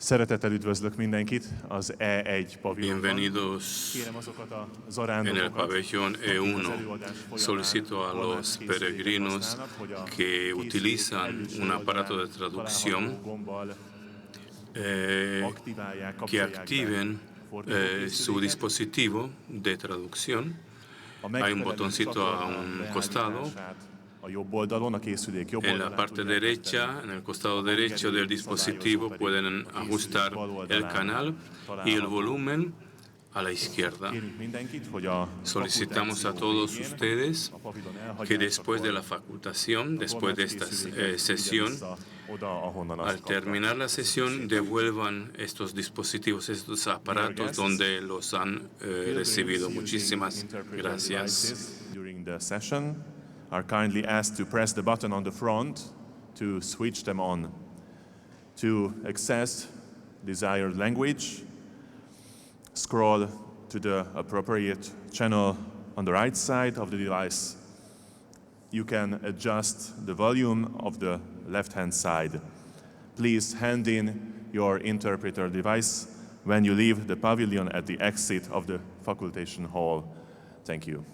Szeretettel üdvözlök mindenkit az E1 pavilonban. Bienvenidos Kérem azokat a en el zarándokokat, pabellón akik az E1. előadás folyamán Solicito a los tolmácskészüléket peregrinos használnak, hogy a que készülék utilizan előső un aparato de oldalán traducción található gombbal aktiválják, que kapcsolják activen be fordítókészüléket. su dispositivo de traducción. A Hay un megfelelő botoncito a csatorna un costado. beállítását a jobb oldalon, a készülék jobb En la oldalán parte tudják derecha, megtenni. en el costado derecho del dispositivo, pueden ajustar el canal y el volumen a la izquierda. Kérünk mindenkit, hogy a Solicitamos a todos ustedes que después de la facultación, después de esta sesión, al terminar la sesión, devuelvan estos dispositivos, estos aparatos donde los han recibido. Muchísimas gracias. During the session are kindly asked to press the button on the front to switch them on. To access desired language, scroll to the appropriate channel on the right side of the device. You can adjust the volume of the left-hand side. Please hand in your interpreter device when you leave the pavilion at the exit of the facultation hall. Thank you.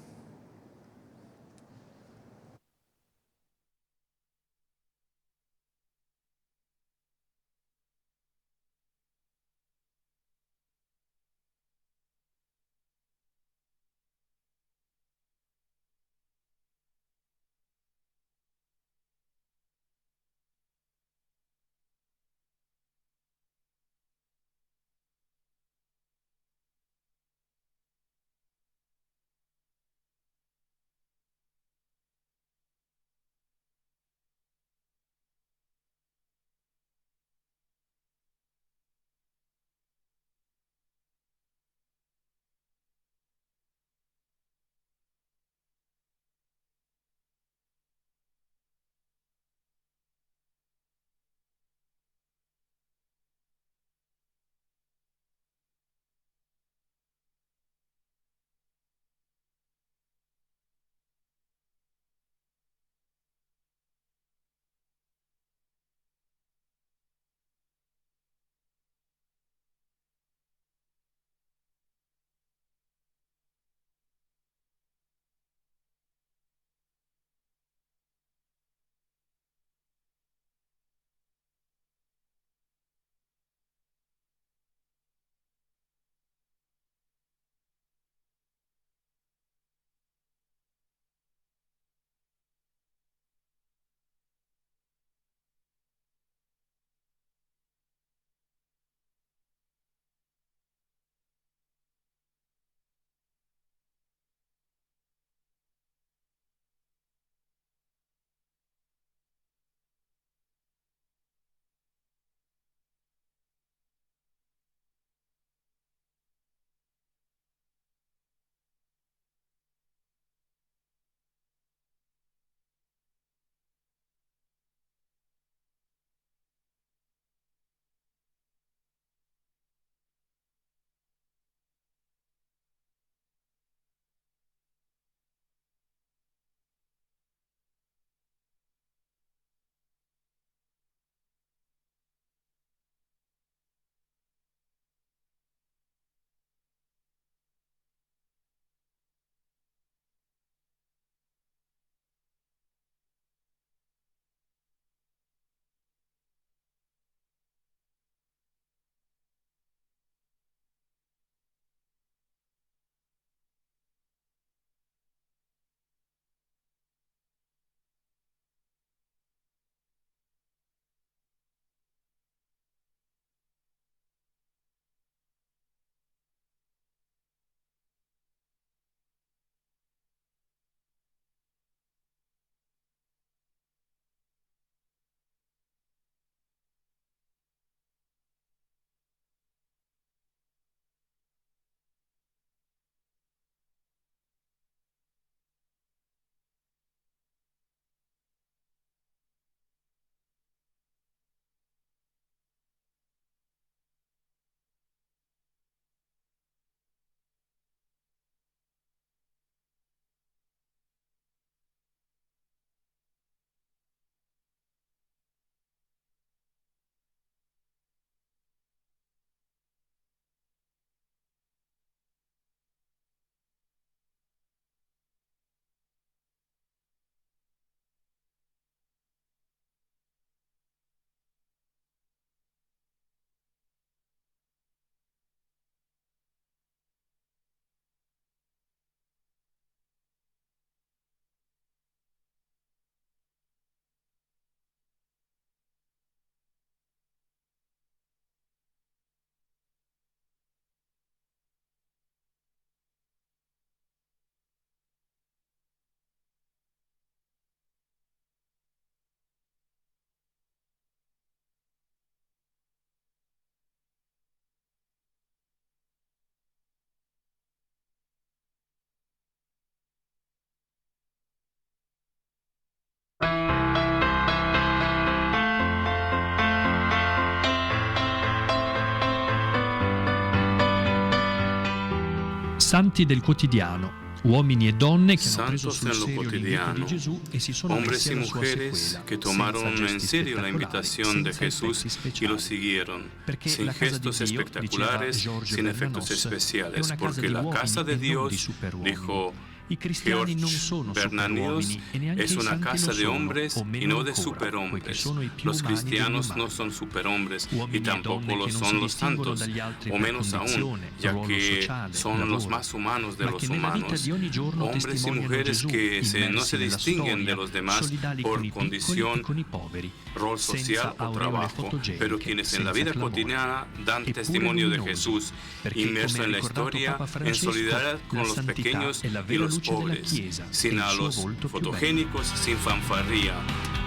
Santi del quotidiano. Uomini e donne che hanno preso Santos sul en lo serio l'invito cotidiano, di Gesù e si sono hombres messi y alla sua mujeres sequela, que tomaron senza en gesti serio la spettacolari, invitación de senza Jesús effetti y speciali. lo siguieron, Perché sin la casa di gestos Dio, diceva espectaculares, Giorgio sin efectos Bernanos, è especiales, una casa porque di la uomini casa e de non di Dios, superuomini. dijo I cristiani non George sono Bernanos, superuomini e neanche es i una santi casa lo de sono, hombres o y meno no de ancora, poiché superhombres. sono i più Los umani degli cristianos umani. no son superhombres Uomini y e tampoco donne lo che non son si los distinguono santos, dagli altri o per menos aún, condizione, ya ruolo que sociale, son lavoro, los más humanos de ma los che nella vita humanos. di ogni giorno Hombres y testimoniano mujeres Gesù, que no immersi se nella distinguen de storia, los demás solidali por con i piccoli e condición, con i poveri, rol senza social o aureole trabajo, fotogeniche, pero quienes en la senza vida clamore. cotidiana dan Eppure testimonio de luminosi, Jesús, perché, inmerso come ha en la ricordato historia, Papa en Francesco, solidaridad la con los santità pequeños è la y vera los luce della pobres, Chiesa sin e il a suo los volto più bello. fotogénicos, sin fanfarría,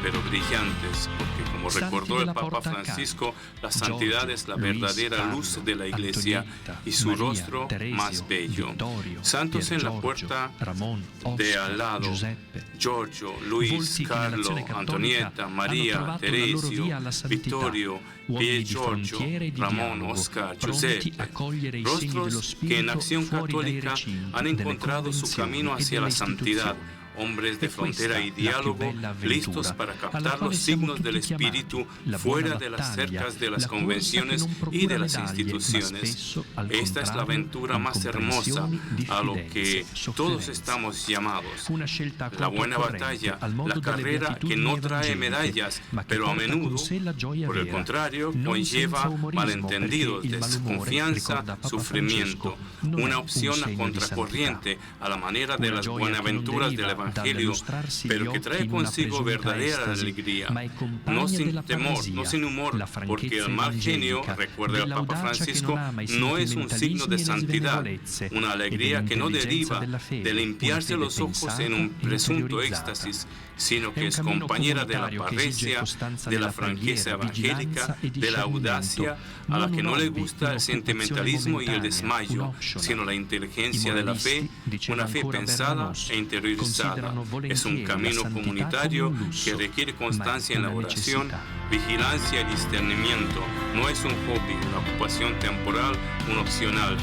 pero brillantes, porque como Santi recordó el della Papa Porta Accanto, Francisco, la santidad Giorgio, es la Luis, verdadera Carlo, luz de la Iglesia Antonietta, y su María, rostro Teresio, más bello. Vittorio, Santos Pier en la Giorgio, puerta Ramón, de Oscar, al lado, Giuseppe. Giorgio, Luis, Volti che Carlo, nell'azione cattolica Antonietta, hanno Maria, trovato la loro Teresio, via alla santità, Vittorio, uomini Pier di Giorgio, frontiere e di Ramón, dialogo, Oscar, pronti Giuseppe, a cogliere i segni dello rostros que Spirito en acción fuori dai católica recinti, han delle encontrado su convenzioni camino e hacia delle la santidad, istituzioni. hombres de È questa frontera y la più diálogo, bella avventura, listos para alla captar quale los siamo signos del tutti chiamati, Espíritu la fuera buona de las battaglia, cercas de las la corsa che convenciones non y procura de las medaglie, ma instituciones. spesso, al Esta es la contrario, aventura más hermosa incomprensioni, a lo que diffidenze, todos sofferenze. estamos llamados. Una scelta La buena controcorrente, batalla, al modo la delle carrera que beatitudini no trae evangeliche, medallas, ma che pero a porta menudo, con sé la gioia por el vera. contrario, Non conlleva senza umorismo, malentendidos, perché il malumore, desconfianza, ricorda Papa sufrimiento, Francesco, non è una un opción a segno di contracorriente a la manera de Una las gioia buenaventuras che non del deriva Evangelio, dall'illustrarsi pero gli que occhi trae in una consigo presunta verdadera estasi, alegría, ma è compagna no sin della temor, paresia, no sin humor, la porque franchezza el mal genio, evangelica, recuerda el Papa dell'audacia che Francisco, non ama i no es un signo de sentimentalismi e le santidad, svenevolezze, una e alegría que no dell'intelligenza deriva della fede, de limpiarse una los fede ojos en pensata un e presunto interiorizzata. éxtasis, sino È que un es cammino compañera de la comunitario che esige parresia, costanza de la nella franqueza preghiera, evangélica, vigilanza e de la audacia, a la non que un no le hobby, gusta el un'occupazione sentimentalismo y el momentanea, desmayo, un optional. sino la I inteligencia de la fe, moralisti, diceva una fe ancora pensada Bernanos, e interiorizada. considerano Es un volentieri la camino santità comunitario come un lusso, que requiere ma constancia en la una oración, necessità. vigilancia y discernimiento. No es un hobby, una ocupación temporal, un opcional.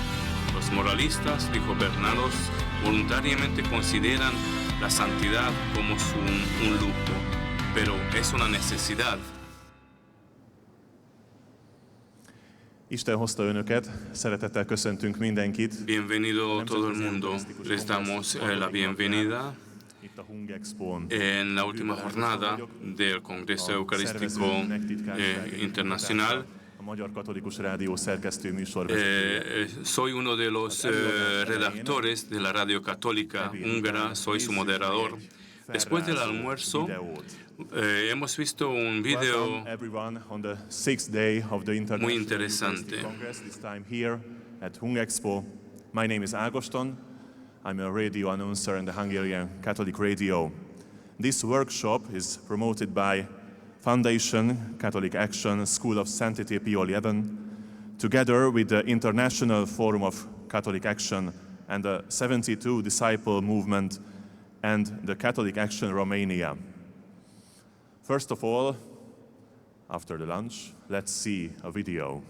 Los moralistas, dijo Bernanos, voluntariamente consideran la santidad como un lujo, pero es una necesidad. Isten hozta önöket, szeretettel köszöntünk mindenkit. Bienvenido todo el mundo. Les damos la bienvenida Itt a Hung Expón. en la última jornada del Congreso Eucarístico Internacional. A Magyar Katolikus Rádió szerkesztő műsorvezetője. Soy uno de los redactores de la Radio Católica Húngara, soy su moderador. Después del almuerzo hemos visto un video Welcome everyone on the 6th day of the International muy interesante. Eucharistic Congress, this time here at Hung Expo. My name is Ágoston. I'm a radio announcer in the Hungarian Catholic Radio. This workshop is promoted by Foundation Catholic Action School of Sanctity Pio XI, together with the International Forum of Catholic Action and the 72 Disciple Movement and the Catholic Action Romania. First of all, after the lunch, let's see a video.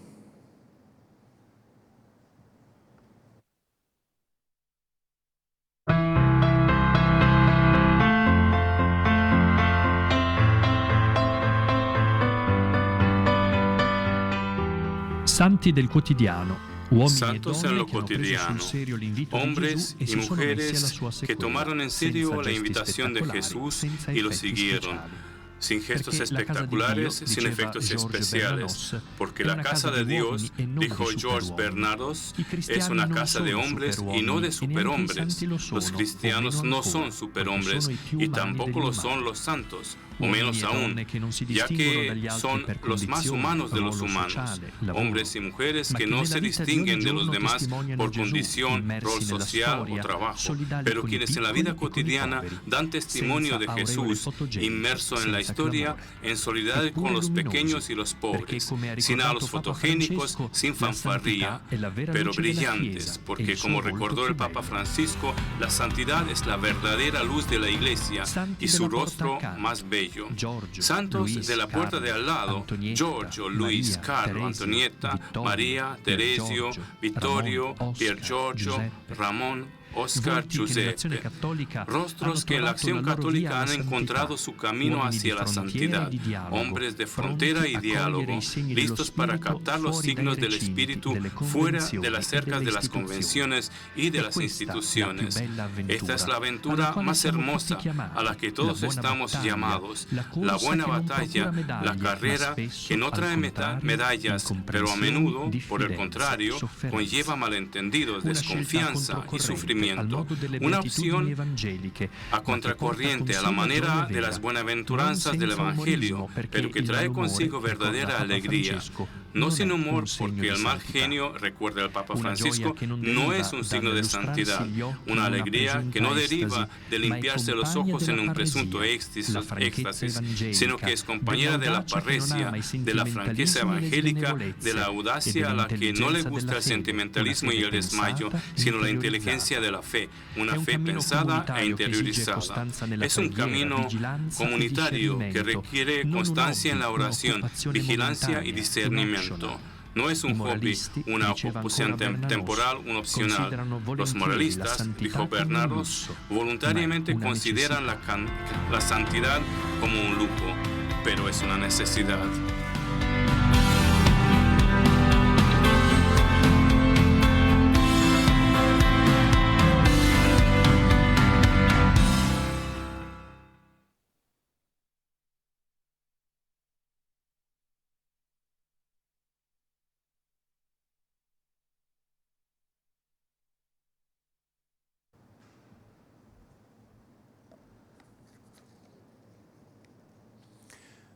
Santi del quotidiano. Uomini Santos e en donne lo che hanno preso cotidiano, sul serio l'invito di hombres Gesù e y si sono messi alla mujeres sua que sequela, tomaron en serio senza la gesti invitación de spettacolari, Jesús senza y lo effetti siguieron, speciali. sin gestos Perché la casa di espectaculares, Dio, sin diceva efectos Giorgio especiales, Bernanos, porque è la una casa de di Dios, uomini e non dijo di George superuomini. Bernanos, I cristiani es una non casa de sono hombres y no superuomini, de e neanche i superhombres. santi lo sono, Los cristianos o meno no ancora, son perché superhombres sono i più y umani tampoco degli lo son umani. los santos, o Uomini menos e aún, donne che non si ya distinguono dagli que altri son per los más condizione, humanos de los ruolo humanos, sociale, lavoro, hombres y mujeres ma que che no nella se vita di ogni distinguen de los giorno demás testimoniano por Gesù, condición, immersi rol nella social o storia, trabajo, solidali pero con i quienes en la piccoli vida e con i cotidiana poveri, dan testimonio de senza aureole Jesús, fotogeniche, inmerso en la senza historia, clamore. en solidaridad Eppure con los luminosi, pequeños y los perché, pobres, come ha sin a ricordato los Papa fotogénicos, Francesco, sin la fanfarría, santità è la vera pero luce della brillantes, Chiesa, e porque il suo como volto recordó più el Papa bello. Francisco, la santidad es la verdadera luz de la Iglesia Santi y su della Porta rostro Accanto. más bello. ello. Giorgio, Santos Luis, de la puerta de al lado, Antonietta, Giorgio, Luis, Maria, Carlo, Teresio, Antonietta, Vittorio, Maria, Teresio, Giorgio, Vittorio, Ramon, Pier Oscar, Giorgio, Giuseppe. Ramón, Oscar, Volti che nell'azione Giuseppe, cattolica rostros hanno que en la trovato acción la loro católica via alla han encontrado santità, su camino uomini hacia di la frontiera santidad, e di dialogo, hombres de pronti frontera y a cogliere diálogo, i segni dello listos para Spirito captar los fuori dai signos del recinti, Espíritu delle fuera de convenzioni las e cercas delle de las istituzioni. convenciones y de È las questa la più instituciones. bella avventura, Esta es la alla aventura quale más siamo tutti hermosa chiamati, a la que la todos buona estamos battaglia, llamados, la la corsa buena che non batalla, procura medaglie, la ma carrera spesso, que no al trae contrario, medallas, pero a menudo, por el diffidenza, contrario, sofferenza. conlleva malentendidos, Una scelta desconfianza y controcorrente, al sufrimiento. modo delle Una beatitudini opción evangeliche, a ma che porta contracorriente a la consigo manera gioia de vera, las buenaventuranzas non del senza Evangelio, umorismo, perché pero que il trae malumore, consigo ricorda verdadera Papa alegría. Francesco, No non sin è humor, un segno porque di el mal santità. genio, recuerda el Papa Una Francisco, gioia che non no deriva es un signo de dall'illustrarsi santidad, gli occhi una in una alegría que no presunta deriva estasi, de ma è limpiarse los compagna ojos en della un presunto parresia, la franchezza éxtasis, evangelica, sino que es compañera de la dell'audacia che non parresia, ama i de la franqueza sentimentalismi e le evangélica, sbenevolenze, de la e audacia a la que no le dell'intelligenza gusta della el fede, sentimentalismo una y fede el desmayo, pensata e sino la interiorizzata. inteligencia de la fe, una È un fe cammino pensada e comunitario che esige interiorizada. costanza nella Es un preghiera, camino vigilanza e comunitario que discernimento, requiere non un constancia en hobby, la oración, un'occupazione vigilancia y momentanea, un discernimiento. optional. No es un I hobby, moralisti, una diceva ocupación ancora Bernanos, temporal, un opcional. considerano Los volentieri la moralistas, santità dijo come un Bernanos, lusso, voluntariamente ma è una consideran necessità. la santidad como un lujo, pero es una necesidad.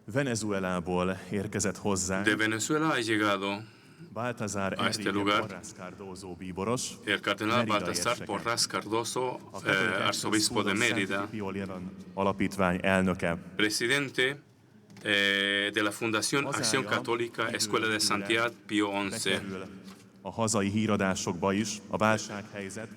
Venezuelából érkezett hozzánk De Venezuela ha llegado Baltazar a este Enrique lugar Porras Cardozo bíboros, el cardenal Mérida Baltasar érseke, Porras Cardoso, a Catholic Action arzobispo School de of Mérida, Szent Pio XI alapítvány elnöke. presidente de la Fundación Acción Católica Escuela de Santidad Pío XI. Bekerül a hazai híradásokba is a válsághelyzet.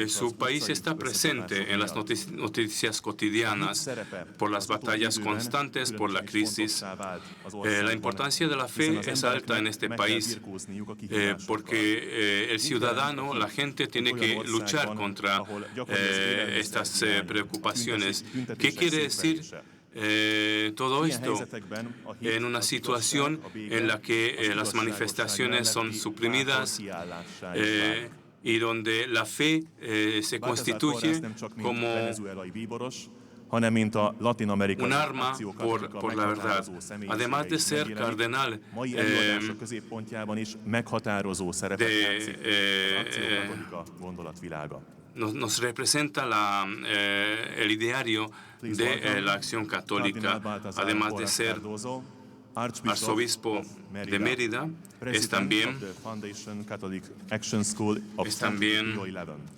Su país está presente en las noticias cotidianas por las batallas constantes por la crisis. La importancia de la fe es alta en este país porque el ciudadano, la gente, tiene que luchar contra estas preocupaciones. ¿Qué quiere decir todo esto en una situación en la que las manifestaciones son suprimidas y donde la fe se constituye como un arma por la verdad? Además de ser cardenal nos representa el ideario de la acción católica, además de ser arzobispo de Mérida, es también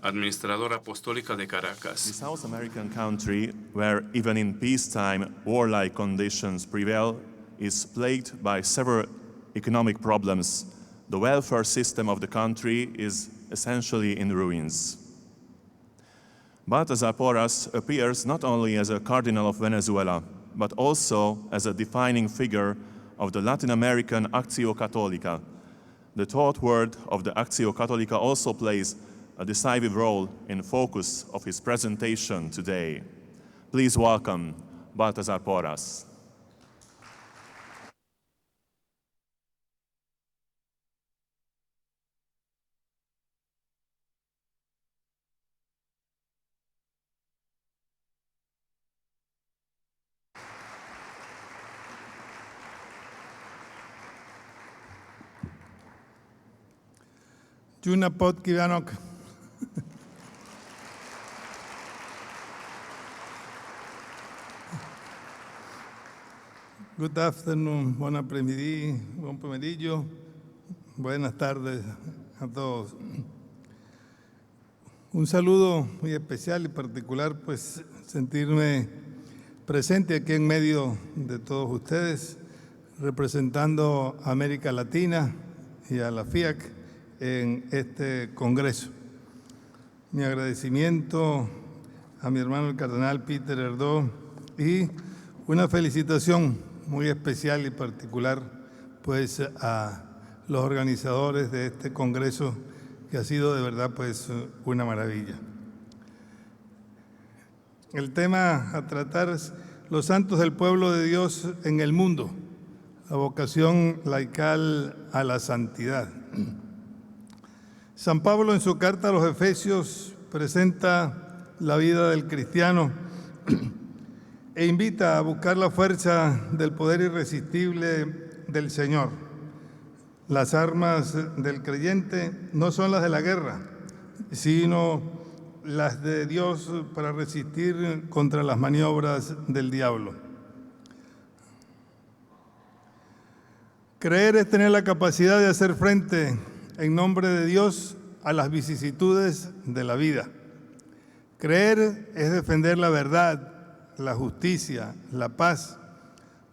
administrador apostólica de Caracas. The South American country, where even in peacetime warlike conditions prevail, is plagued by several economic problems. The welfare system of the country is essentially in ruins. Baltasar Porras appears not only as a cardinal of Venezuela, but also as a defining figure of the Latin American Actio Católica. The thought word of the Actio Católica also plays a decisive role in focus of his presentation today. Please welcome Baltasar Porras. Jó napot kívánok! Good afternoon, bon après-midi, bon pomerillo. Buenas tardes a todos. Un saludo muy especial y particular, pues sentirme presente aquí en medio de todos ustedes, representando a América Latina y a la FIAC en este congreso. Mi agradecimiento a mi hermano el cardenal Peter Erdó y Una felicitación muy especial y particular pues a los organizadores de este congreso, que ha sido de verdad pues una maravilla. El tema a tratar es los santos del pueblo de Dios en el mundo, la vocación laical a la santidad. San Pablo en su carta a los Efesios presenta la vida del cristiano e invita a buscar la fuerza del poder irresistible del Señor. Las armas del creyente no son las de la guerra, sino las de Dios para resistir contra las maniobras del diablo. Creer es tener la capacidad de hacer frente en nombre de Dios a las vicisitudes de la vida. Creer es defender la verdad, la justicia, la paz,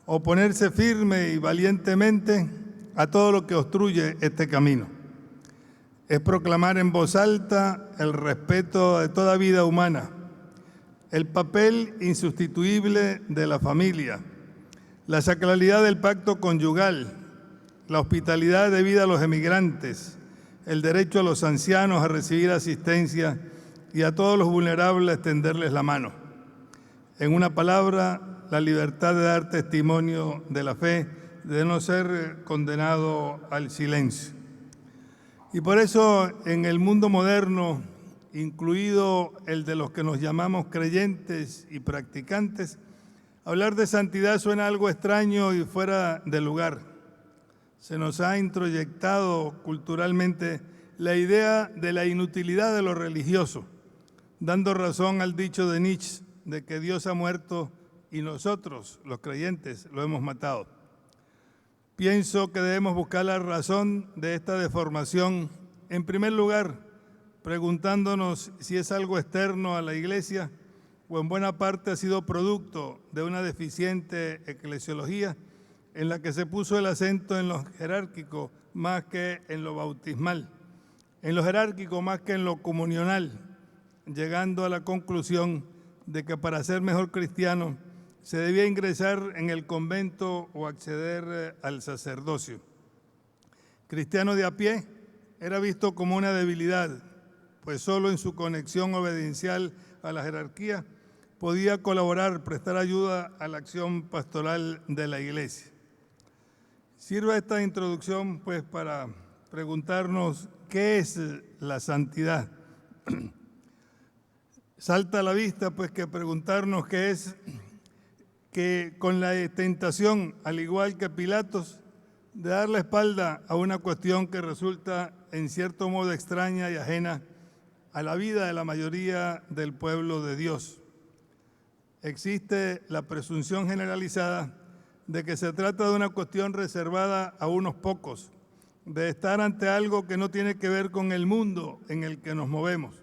oponerse firme y valientemente a todo lo que obstruye este camino. Es proclamar en voz alta el respeto de toda vida humana, el papel insustituible de la familia, la sacralidad del pacto conyugal, la hospitalidad debida a los emigrantes, el derecho a los ancianos a recibir asistencia y a todos los vulnerables a extenderles la mano. En una palabra, la libertad de dar testimonio de la fe, de no ser condenado al silencio. Y por eso en el mundo moderno, incluido el de los que nos llamamos creyentes y practicantes, hablar de santidad suena algo extraño y fuera de lugar. Se nos ha introyectado culturalmente la idea de la inutilidad de lo religioso, dando razón al dicho de Nietzsche de que Dios ha muerto y nosotros, los creyentes, lo hemos matado. Pienso que debemos buscar la razón de esta deformación, en primer lugar, preguntándonos si es algo externo a la Iglesia o en buena parte ha sido producto de una deficiente eclesiología en la que se puso el acento en lo jerárquico más que en lo bautismal, en lo jerárquico más que en lo comunional, llegando a la conclusión de que para ser mejor cristiano se debía ingresar en el convento o acceder al sacerdocio. Cristiano de a pie era visto como una debilidad, pues solo en su conexión obediencial a la jerarquía podía colaborar, prestar ayuda a la acción pastoral de la Iglesia. Sirve esta introducción pues para preguntarnos qué es la santidad. Salta a la vista pues que preguntarnos qué es que con la tentación, al igual que Pilatos, de dar la espalda a una cuestión que resulta en cierto modo extraña y ajena a la vida de la mayoría del pueblo de Dios. Existe la presunción generalizada de que se trata de una cuestión reservada a unos pocos, de estar ante algo que no tiene que ver con el mundo en el que nos movemos.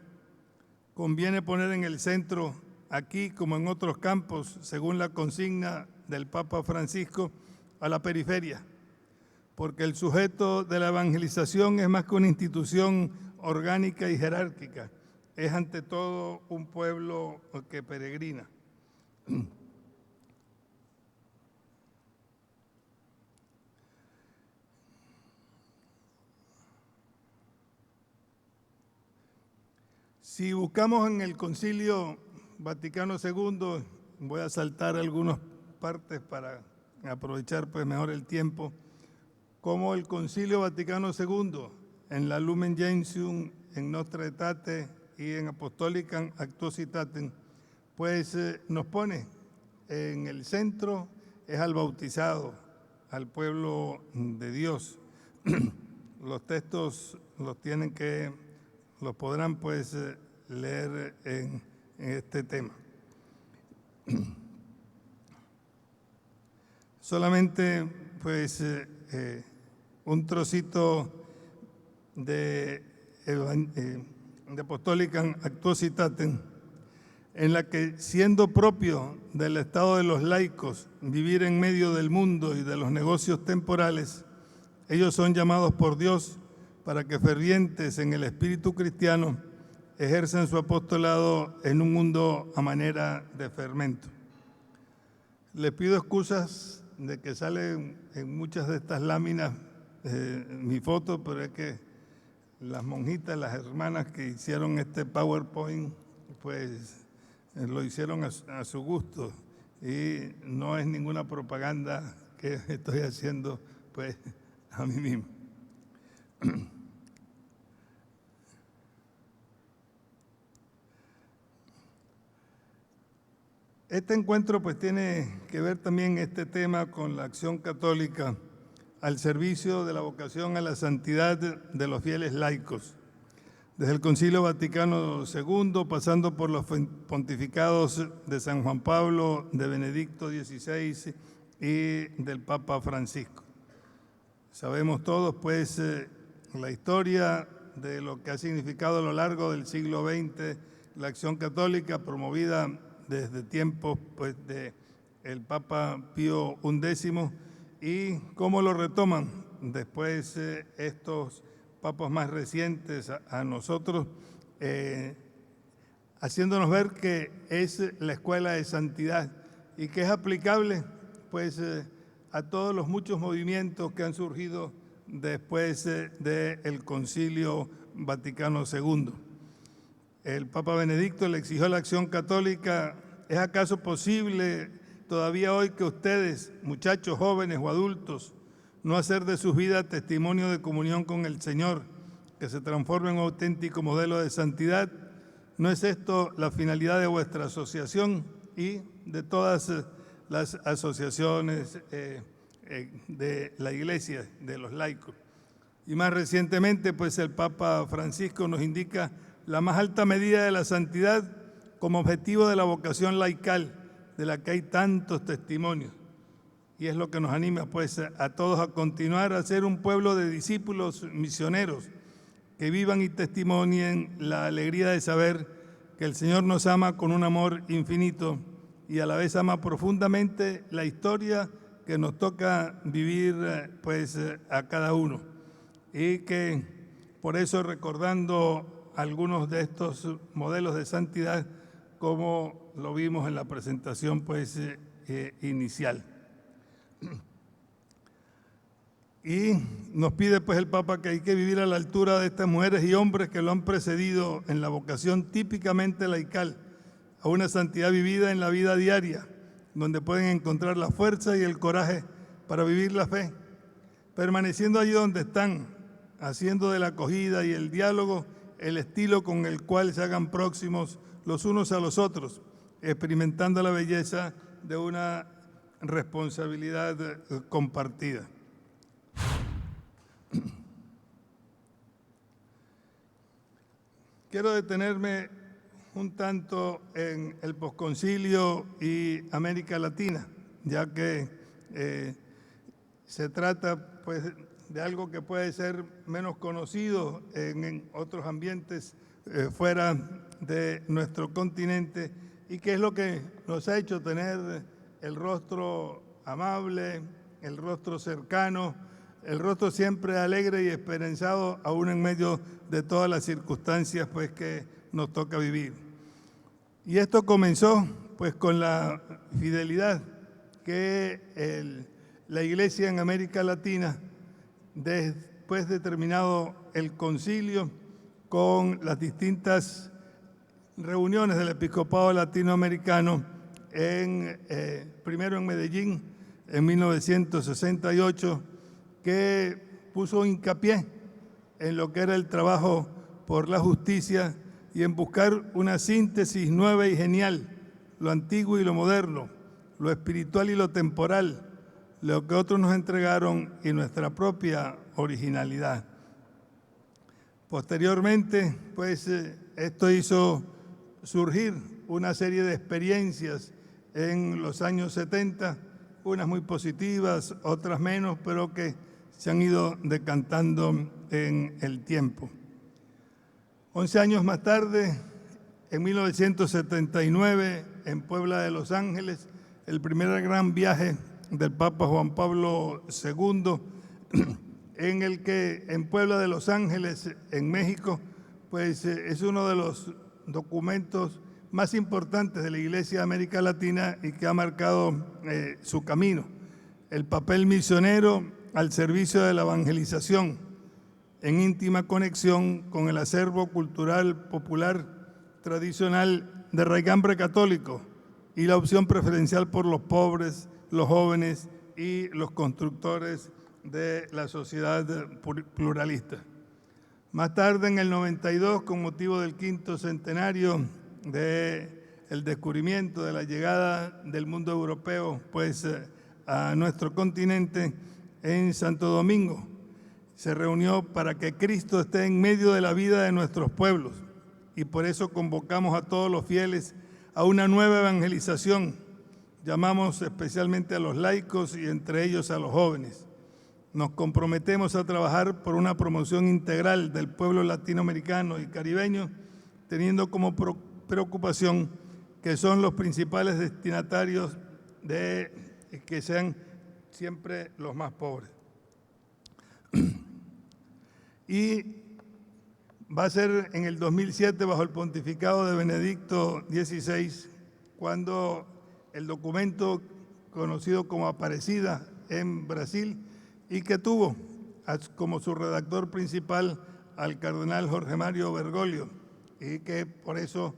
Conviene poner en el centro, aquí como en otros campos, según la consigna del Papa Francisco, a la periferia, porque el sujeto de la evangelización es más que una institución orgánica y jerárquica, es ante todo un pueblo que peregrina. Si buscamos en el Concilio Vaticano II, voy a saltar algunas partes para aprovechar pues mejor el tiempo, como el Concilio Vaticano II, en la Lumen Gentium, en Nostra Aetate y en Apostolicam Actuositatem, pues nos pone en el centro, es al bautizado, al pueblo de Dios. Los textos los podrán pues leer en este tema. Solamente pues un trocito de Apostolicam Actuositatem, en la que, siendo propio del estado de los laicos vivir en medio del mundo y de los negocios temporales, ellos son llamados por Dios para que fervientes en el espíritu cristiano ejerzan su apostolado en un mundo a manera de fermento. Les pido excusas de que salen en muchas de estas láminas mi foto, pero es que las monjitas, las hermanas que hicieron este PowerPoint, pues lo hicieron a su gusto y no es ninguna propaganda que estoy haciendo pues a mí mismo. Este encuentro pues tiene que ver también este tema con la acción católica al servicio de la vocación a la santidad de los fieles laicos. Desde el Concilio Vaticano II, pasando por los pontificados de San Juan Pablo, de Benedicto XVI y del Papa Francisco. Sabemos todos pues la historia de lo que ha significado a lo largo del siglo XX la acción católica promovida desde tiempos pues, de el Papa Pío XI y cómo lo retoman después estos papas más recientes a nosotros, haciéndonos ver que es la escuela de santidad y que es aplicable pues, a todos los muchos movimientos que han surgido después del Concilio Vaticano II. El Papa Benedicto le exigió a la acción católica: ¿es acaso posible todavía hoy que ustedes, muchachos jóvenes o adultos, no hacer de sus vidas testimonio de comunión con el Señor, que se transforme en un auténtico modelo de santidad? ¿No es esto la finalidad de vuestra asociación y de todas las asociaciones de la Iglesia, de los laicos? Y más recientemente, pues el Papa Francisco nos indica la más alta medida de la santidad como objetivo de la vocación laical, de la que hay tantos testimonios. Y es lo que nos anima pues a todos a continuar a ser un pueblo de discípulos misioneros que vivan y testimonien la alegría de saber que el Señor nos ama con un amor infinito y a la vez ama profundamente la historia que nos toca vivir pues a cada uno. Y que por eso, recordando algunos de estos modelos de santidad, como lo vimos en la presentación pues, inicial. Y nos pide pues el Papa que hay que vivir a la altura de estas mujeres y hombres que lo han precedido en la vocación típicamente laical, a una santidad vivida en la vida diaria, donde pueden encontrar la fuerza y el coraje para vivir la fe, permaneciendo allí donde están, haciendo de la acogida y el diálogo el estilo con el cual se hagan próximos los unos a los otros, experimentando la belleza de una responsabilidad compartida. Quiero detenerme un tanto en el posconcilio y América Latina, ya que se trata pues, de algo que puede ser menos conocido en otros ambientes fuera de nuestro continente y que es lo que nos ha hecho tener el rostro amable, el rostro cercano, el rostro siempre alegre y esperanzado, aún en medio de todas las circunstancias pues, que nos toca vivir. Y esto comenzó pues, con la fidelidad que la Iglesia en América Latina, después de terminado el concilio, con las distintas reuniones del episcopado latinoamericano, primero en Medellín, en 1968, que puso hincapié en lo que era el trabajo por la justicia y en buscar una síntesis nueva y genial, lo antiguo y lo moderno, lo espiritual y lo temporal, lo que otros nos entregaron y nuestra propia originalidad. Posteriormente, pues, esto hizo surgir una serie de experiencias en los años 70, unas muy positivas, otras menos, pero que se han ido decantando en el tiempo. 11 años más tarde, en 1979, en Puebla de Los Ángeles, el primer gran viaje del Papa Juan Pablo II, en el que en Puebla de Los Ángeles, en México, pues es uno de los documentos más importantes de la Iglesia de América Latina y que ha marcado su camino. El papel misionero al servicio de la evangelización, en íntima conexión con el acervo cultural popular tradicional de raigambre católico y la opción preferencial por los pobres, los jóvenes y los constructores de la sociedad pluralista. Más tarde, en el 92, con motivo del 5º centenario del descubrimiento, de la llegada del mundo europeo pues, a nuestro continente, en Santo Domingo, se reunió para que Cristo esté en medio de la vida de nuestros pueblos, y por eso convocamos a todos los fieles a una nueva evangelización. Llamamos especialmente a los laicos y entre ellos a los jóvenes. Nos comprometemos a trabajar por una promoción integral del pueblo latinoamericano y caribeño, teniendo como preocupación que son los principales destinatarios de que sean siempre los más pobres. Y va a ser en el 2007, bajo el pontificado de Benedicto XVI, cuando el documento conocido como Aparecida en Brasil, y que tuvo como su redactor principal al cardenal Jorge Mario Bergoglio, y que por eso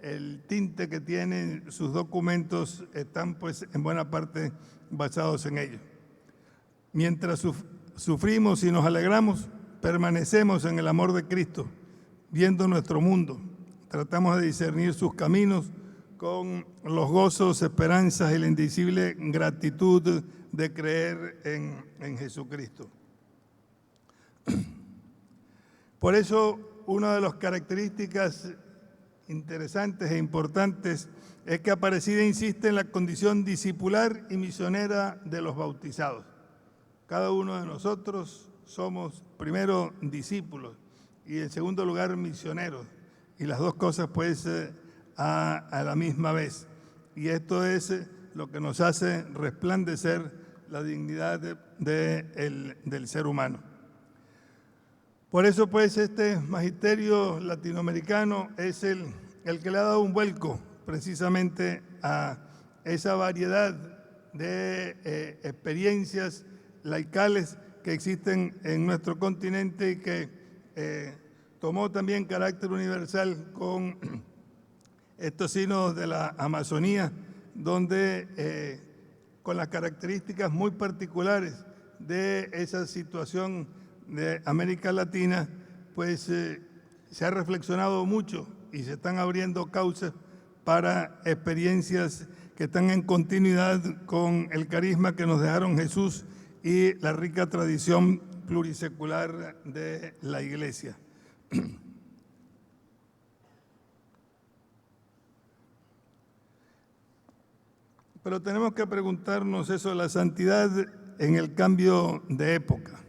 el tinte que tienen sus documentos están pues en buena parte basados en ellos. Mientras sufrimos y nos alegramos, permanecemos en el amor de Cristo, viendo nuestro mundo. Tratamos de discernir sus caminos con los gozos, esperanzas y la indecible gratitud de creer en Jesucristo. Por eso, una de las características interesantes e importantes es que Aparecida insiste en la condición discipular y misionera de los bautizados. Cada uno de nosotros somos primero discípulos y en segundo lugar misioneros, y las dos cosas pues a la misma vez. Y esto es lo que nos hace resplandecer la dignidad del ser humano. Por eso pues este magisterio latinoamericano es el que le ha dado un vuelco precisamente a esa variedad de experiencias laicales que existen en nuestro continente y que tomó también carácter universal con estos sínodos de la Amazonía, donde con las características muy particulares de esa situación de América Latina, pues se ha reflexionado mucho y se están abriendo cauces para experiencias que están en continuidad con el carisma que nos dejaron Jesús y la rica tradición plurisecular de la Iglesia. Pero tenemos que preguntarnos eso, la santidad en el cambio de época.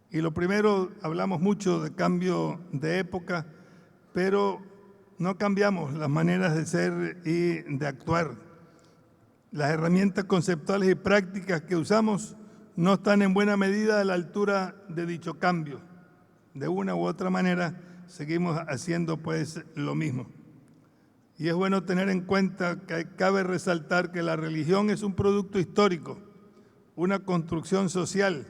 Y lo primero, hablamos mucho de cambio de época, pero no cambiamos las maneras de ser y de actuar. Las herramientas conceptuales y prácticas que usamos no están en buena medida a la altura de dicho cambio. De una u otra manera, seguimos haciendo pues lo mismo. Y es bueno tener en cuenta que cabe resaltar que la religión es un producto histórico, una construcción social.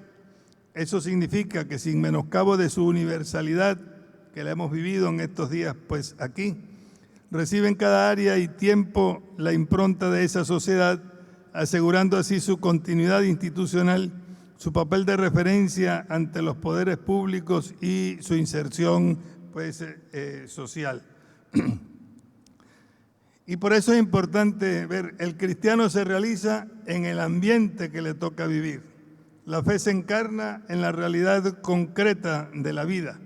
Eso significa que sin menoscabo de su universalidad, que la hemos vivido en estos días pues aquí, recibe en cada área y tiempo la impronta de esa sociedad, asegurando así su continuidad institucional, su papel de referencia ante los poderes públicos y su inserción pues, social. Y por eso es importante ver, el cristiano se realiza en el ambiente que le toca vivir. La fe se encarna en la realidad concreta de la vida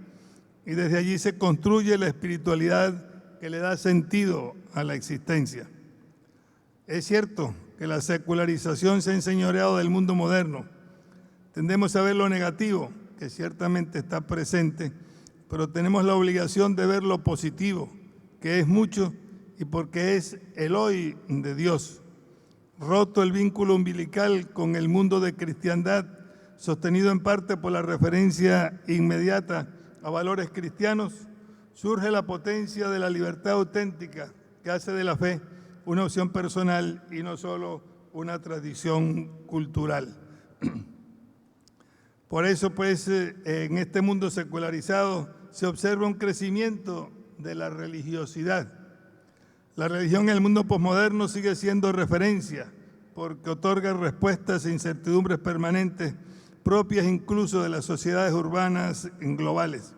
y desde allí se construye la espiritualidad que le da sentido a la existencia. Es cierto que la secularización se ha enseñoreado del mundo moderno. Tendemos a ver lo negativo, que ciertamente está presente, pero tenemos la obligación de ver lo positivo, que es mucho y porque es el hoy de Dios. Roto el vínculo umbilical con el mundo de cristiandad, sostenido en parte por la referencia inmediata a valores cristianos, surge la potencia de la libertad auténtica que que hace de la fe una opción personal y no solo una tradición cultural. Por eso, pues, en este mundo secularizado se observa un crecimiento de la religiosidad. La religión en el mundo posmoderno sigue siendo referencia porque otorga respuestas e incertidumbres permanentes propias incluso de las sociedades urbanas globales.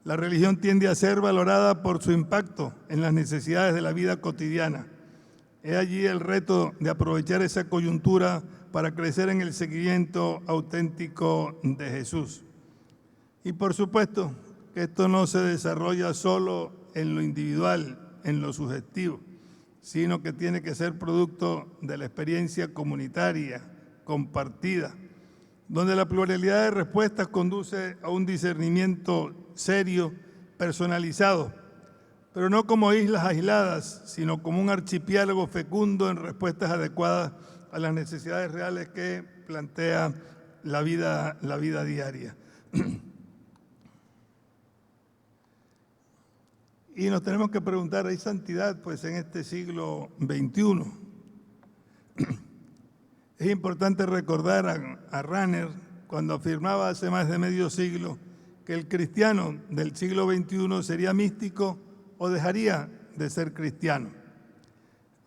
La religión tiende a ser valorada por su impacto en las necesidades de la vida cotidiana. He allí el reto de aprovechar esa coyuntura para crecer en el seguimiento auténtico de Jesús. Y por supuesto que esto no se desarrolla solo en lo individual, en lo subjetivo, sino que tiene que ser producto de la experiencia comunitaria, compartida, donde la pluralidad de respuestas conduce a un discernimiento serio, personalizado, pero no como islas aisladas, sino como un archipiélago fecundo en respuestas adecuadas a las necesidades reales que plantea la vida diaria. Y nos tenemos que preguntar, ¿hay santidad pues en este siglo XXI? Es importante recordar a Rahner cuando afirmaba hace más de medio siglo que el cristiano del siglo XXI sería místico o dejaría de ser cristiano.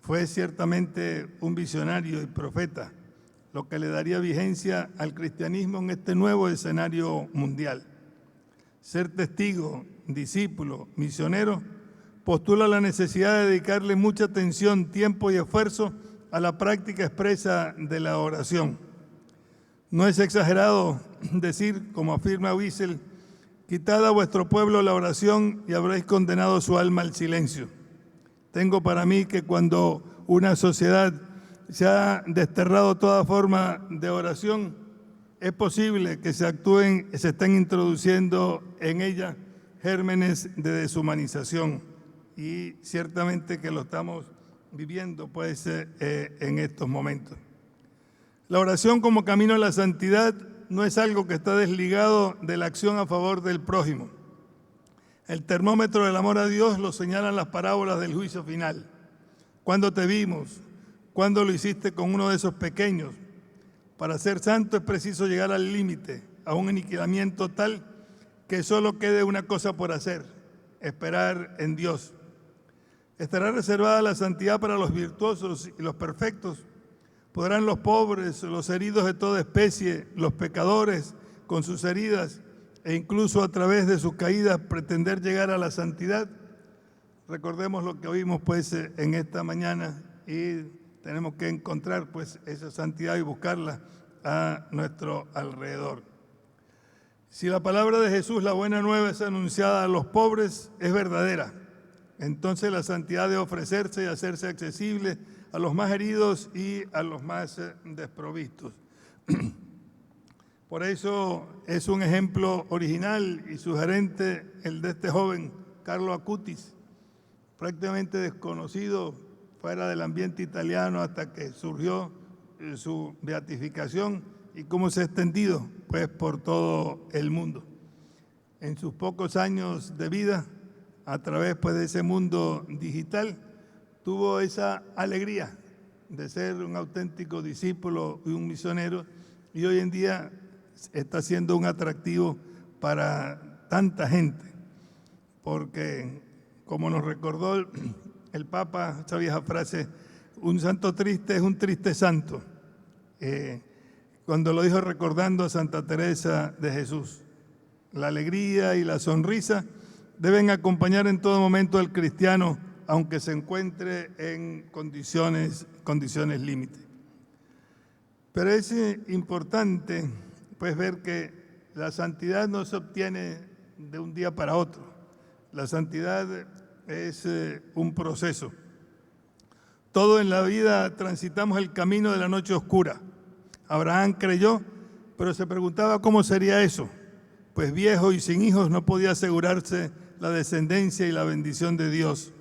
Fue ciertamente un visionario y profeta, lo que le daría vigencia al cristianismo en este nuevo escenario mundial. Ser testigo, discípulo, misionero, postula la necesidad de dedicarle mucha atención, tiempo y esfuerzo a la práctica expresa de la oración. No es exagerado decir, como afirma Wiesel, quitad a vuestro pueblo la oración y habréis condenado su alma al silencio. Tengo para mí que cuando una sociedad se ha desterrado toda forma de oración, es posible que se estén introduciendo en ella gérmenes de deshumanización y ciertamente que lo estamos viviendo pues en estos momentos. La oración como camino a la santidad no es algo que está desligado de la acción a favor del prójimo. El termómetro del amor a Dios lo señalan las parábolas del juicio final. ¿Cuándo te vimos? ¿Cuándo lo hiciste con uno de esos pequeños? Para ser santo es preciso llegar al límite, a un aniquilamiento tal que solo quede una cosa por hacer, esperar en Dios. ¿Estará reservada la santidad para los virtuosos y los perfectos? ¿Podrán los pobres, los heridos de toda especie, los pecadores con sus heridas e incluso a través de sus caídas pretender llegar a la santidad? Recordemos lo que oímos pues en esta mañana y tenemos que encontrar pues esa santidad y buscarla a nuestro alrededor. Si la palabra de Jesús, la buena nueva, es anunciada a los pobres, es verdadera. Entonces la santidad debe ofrecerse y hacerse accesible a los más heridos y a los más desprovistos. Por eso es un ejemplo original y sugerente el de este joven, Carlo Acutis, prácticamente desconocido fuera del ambiente italiano hasta que surgió su beatificación y cómo se ha extendido pues, por todo el mundo. En sus pocos años de vida, a través pues, de ese mundo digital, tuvo esa alegría de ser un auténtico discípulo y un misionero y hoy en día está siendo un atractivo para tanta gente, porque como nos recordó el Papa, esa vieja frase, un santo triste es un triste santo, cuando lo dijo recordando a Santa Teresa de Jesús. La alegría y la sonrisa deben acompañar en todo momento al cristiano, aunque se encuentre en condiciones límite. Pero es importante pues, ver que la santidad no se obtiene de un día para otro. La santidad es un proceso. Todo en la vida transitamos el camino de la noche oscura. Abraham creyó, pero se preguntaba cómo sería eso, pues viejo y sin hijos no podía asegurarse la descendencia y la bendición de Dios.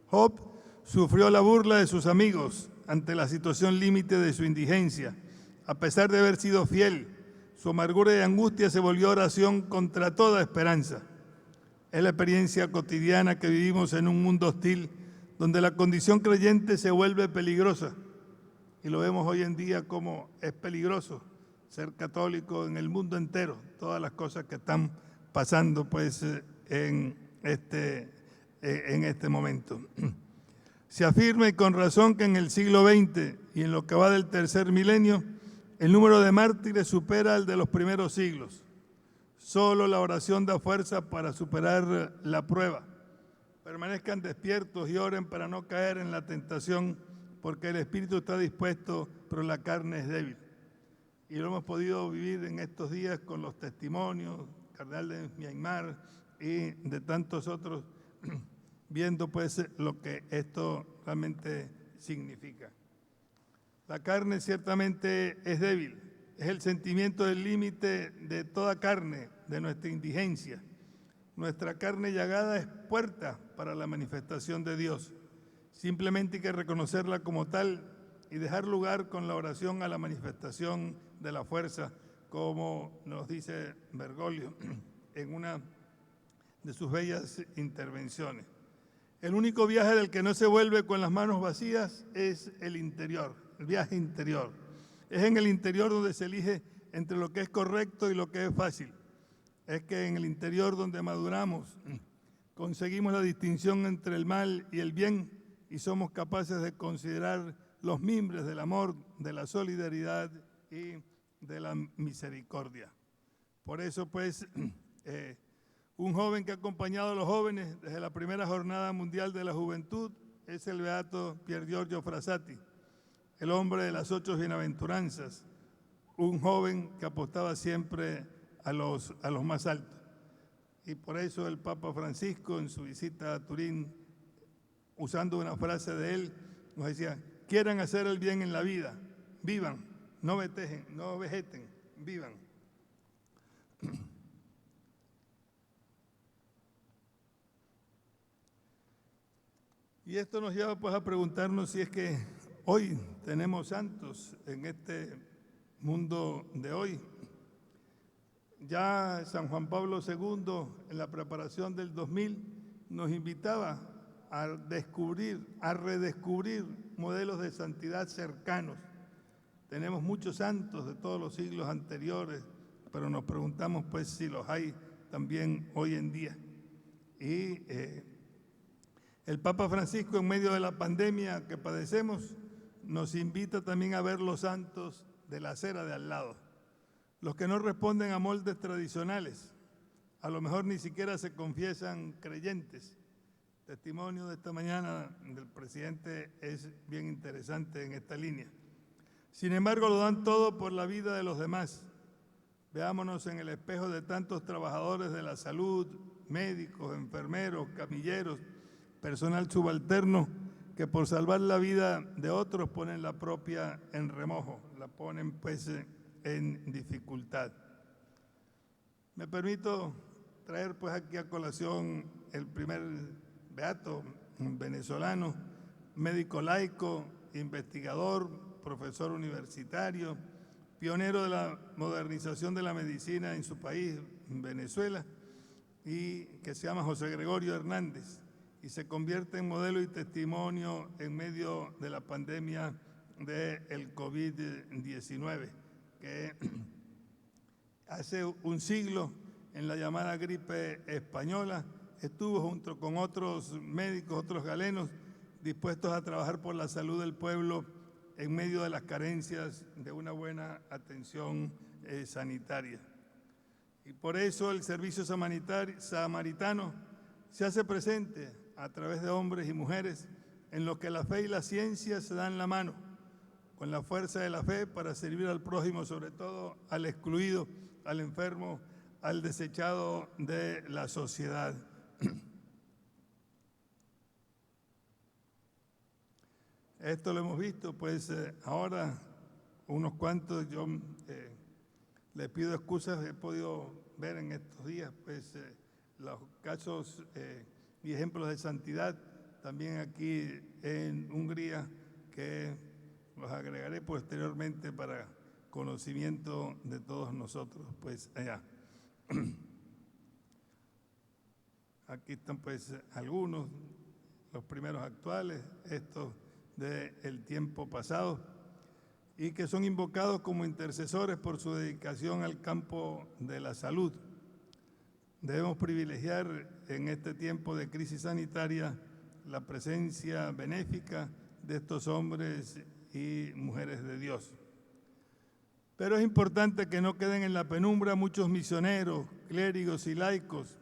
Job sufrió la burla de sus amigos ante la situación límite de su indigencia. A pesar de haber sido fiel, su amargura y angustia se volvió oración contra toda esperanza. Es la experiencia cotidiana que vivimos en un mundo hostil donde la condición creyente se vuelve peligrosa. Y lo vemos hoy en día como es peligroso ser católico en el mundo entero, todas las cosas que están pasando pues en este momento. Se afirma y con razón que en el siglo XX y en lo que va del tercer milenio, el número de mártires supera el de los primeros siglos. Solo la oración da fuerza para superar la prueba. Permanezcan despiertos y oren para no caer en la tentación, porque el espíritu está dispuesto, pero la carne es débil. Y lo hemos podido vivir en estos días con los testimonios, cardenal de Myanmar y de tantos otros, viendo pues lo que esto realmente significa. La carne ciertamente es débil, es el sentimiento del límite de toda carne, de nuestra indigencia. Nuestra carne llagada es puerta para la manifestación de Dios. Simplemente hay que reconocerla como tal y dejar lugar con la oración a la manifestación de la fuerza, como nos dice Bergoglio en una de sus bellas intervenciones. El único viaje del que no se vuelve con las manos vacías es el interior, el viaje interior. Es en el interior donde se elige entre lo que es correcto y lo que es fácil. Es que en el interior donde maduramos, conseguimos la distinción entre el mal y el bien y somos capaces de considerar los mimbres del amor, de la solidaridad y de la misericordia. Por eso, pues, un joven que ha acompañado a los jóvenes desde la primera Jornada Mundial de la Juventud es el beato Pier Giorgio Frassati, el hombre de las 8 bienaventuranzas, un joven que apostaba siempre a los más altos. Y por eso el Papa Francisco, en su visita a Turín, usando una frase de él, nos decía: quieran hacer el bien en la vida, vivan, no vegeten, vivan. Y esto nos lleva pues a preguntarnos si es que hoy tenemos santos en este mundo de hoy. Ya San Juan Pablo II, en la preparación del 2000, nos invitaba a redescubrir modelos de santidad cercanos. Tenemos muchos santos de todos los siglos anteriores, pero nos preguntamos pues si los hay también hoy en día. Y el Papa Francisco, en medio de la pandemia que padecemos, nos invita también a ver los santos de la acera de al lado, los que no responden a moldes tradicionales, a lo mejor ni siquiera se confiesan creyentes. El testimonio de esta mañana del presidente es bien interesante en esta línea. Sin embargo, lo dan todo por la vida de los demás. Veámonos en el espejo de tantos trabajadores de la salud, médicos, enfermeros, camilleros, personal subalterno, que por salvar la vida de otros ponen la propia en remojo, la ponen pues en dificultad. Me permito traer pues aquí a colación el primer beato, un venezolano, médico laico, investigador, profesor universitario, pionero de la modernización de la medicina en su país, en Venezuela, y que se llama José Gregorio Hernández, y se convierte en modelo y testimonio en medio de la pandemia del COVID-19, que hace un siglo, en la llamada gripe española, estuvo junto con otros médicos, otros galenos, dispuestos a trabajar por la salud del pueblo en medio de las carencias de una buena atención sanitaria. Y por eso el servicio samaritano se hace presente a través de hombres y mujeres en los que la fe y la ciencia se dan la mano, con la fuerza de la fe para servir al prójimo, sobre todo al excluido, al enfermo, al desechado de la sociedad. Esto lo hemos visto, pues ahora unos cuantos, yo les pido excusas, he podido ver en estos días pues los casos y ejemplos de santidad también aquí en Hungría, que los agregaré posteriormente para conocimiento de todos nosotros, pues allá. Aquí están pues algunos, los primeros actuales, estos del tiempo pasado, y que son invocados como intercesores por su dedicación al campo de la salud. Debemos privilegiar en este tiempo de crisis sanitaria la presencia benéfica de estos hombres y mujeres de Dios. Pero es importante que no queden en la penumbra muchos misioneros, clérigos y laicos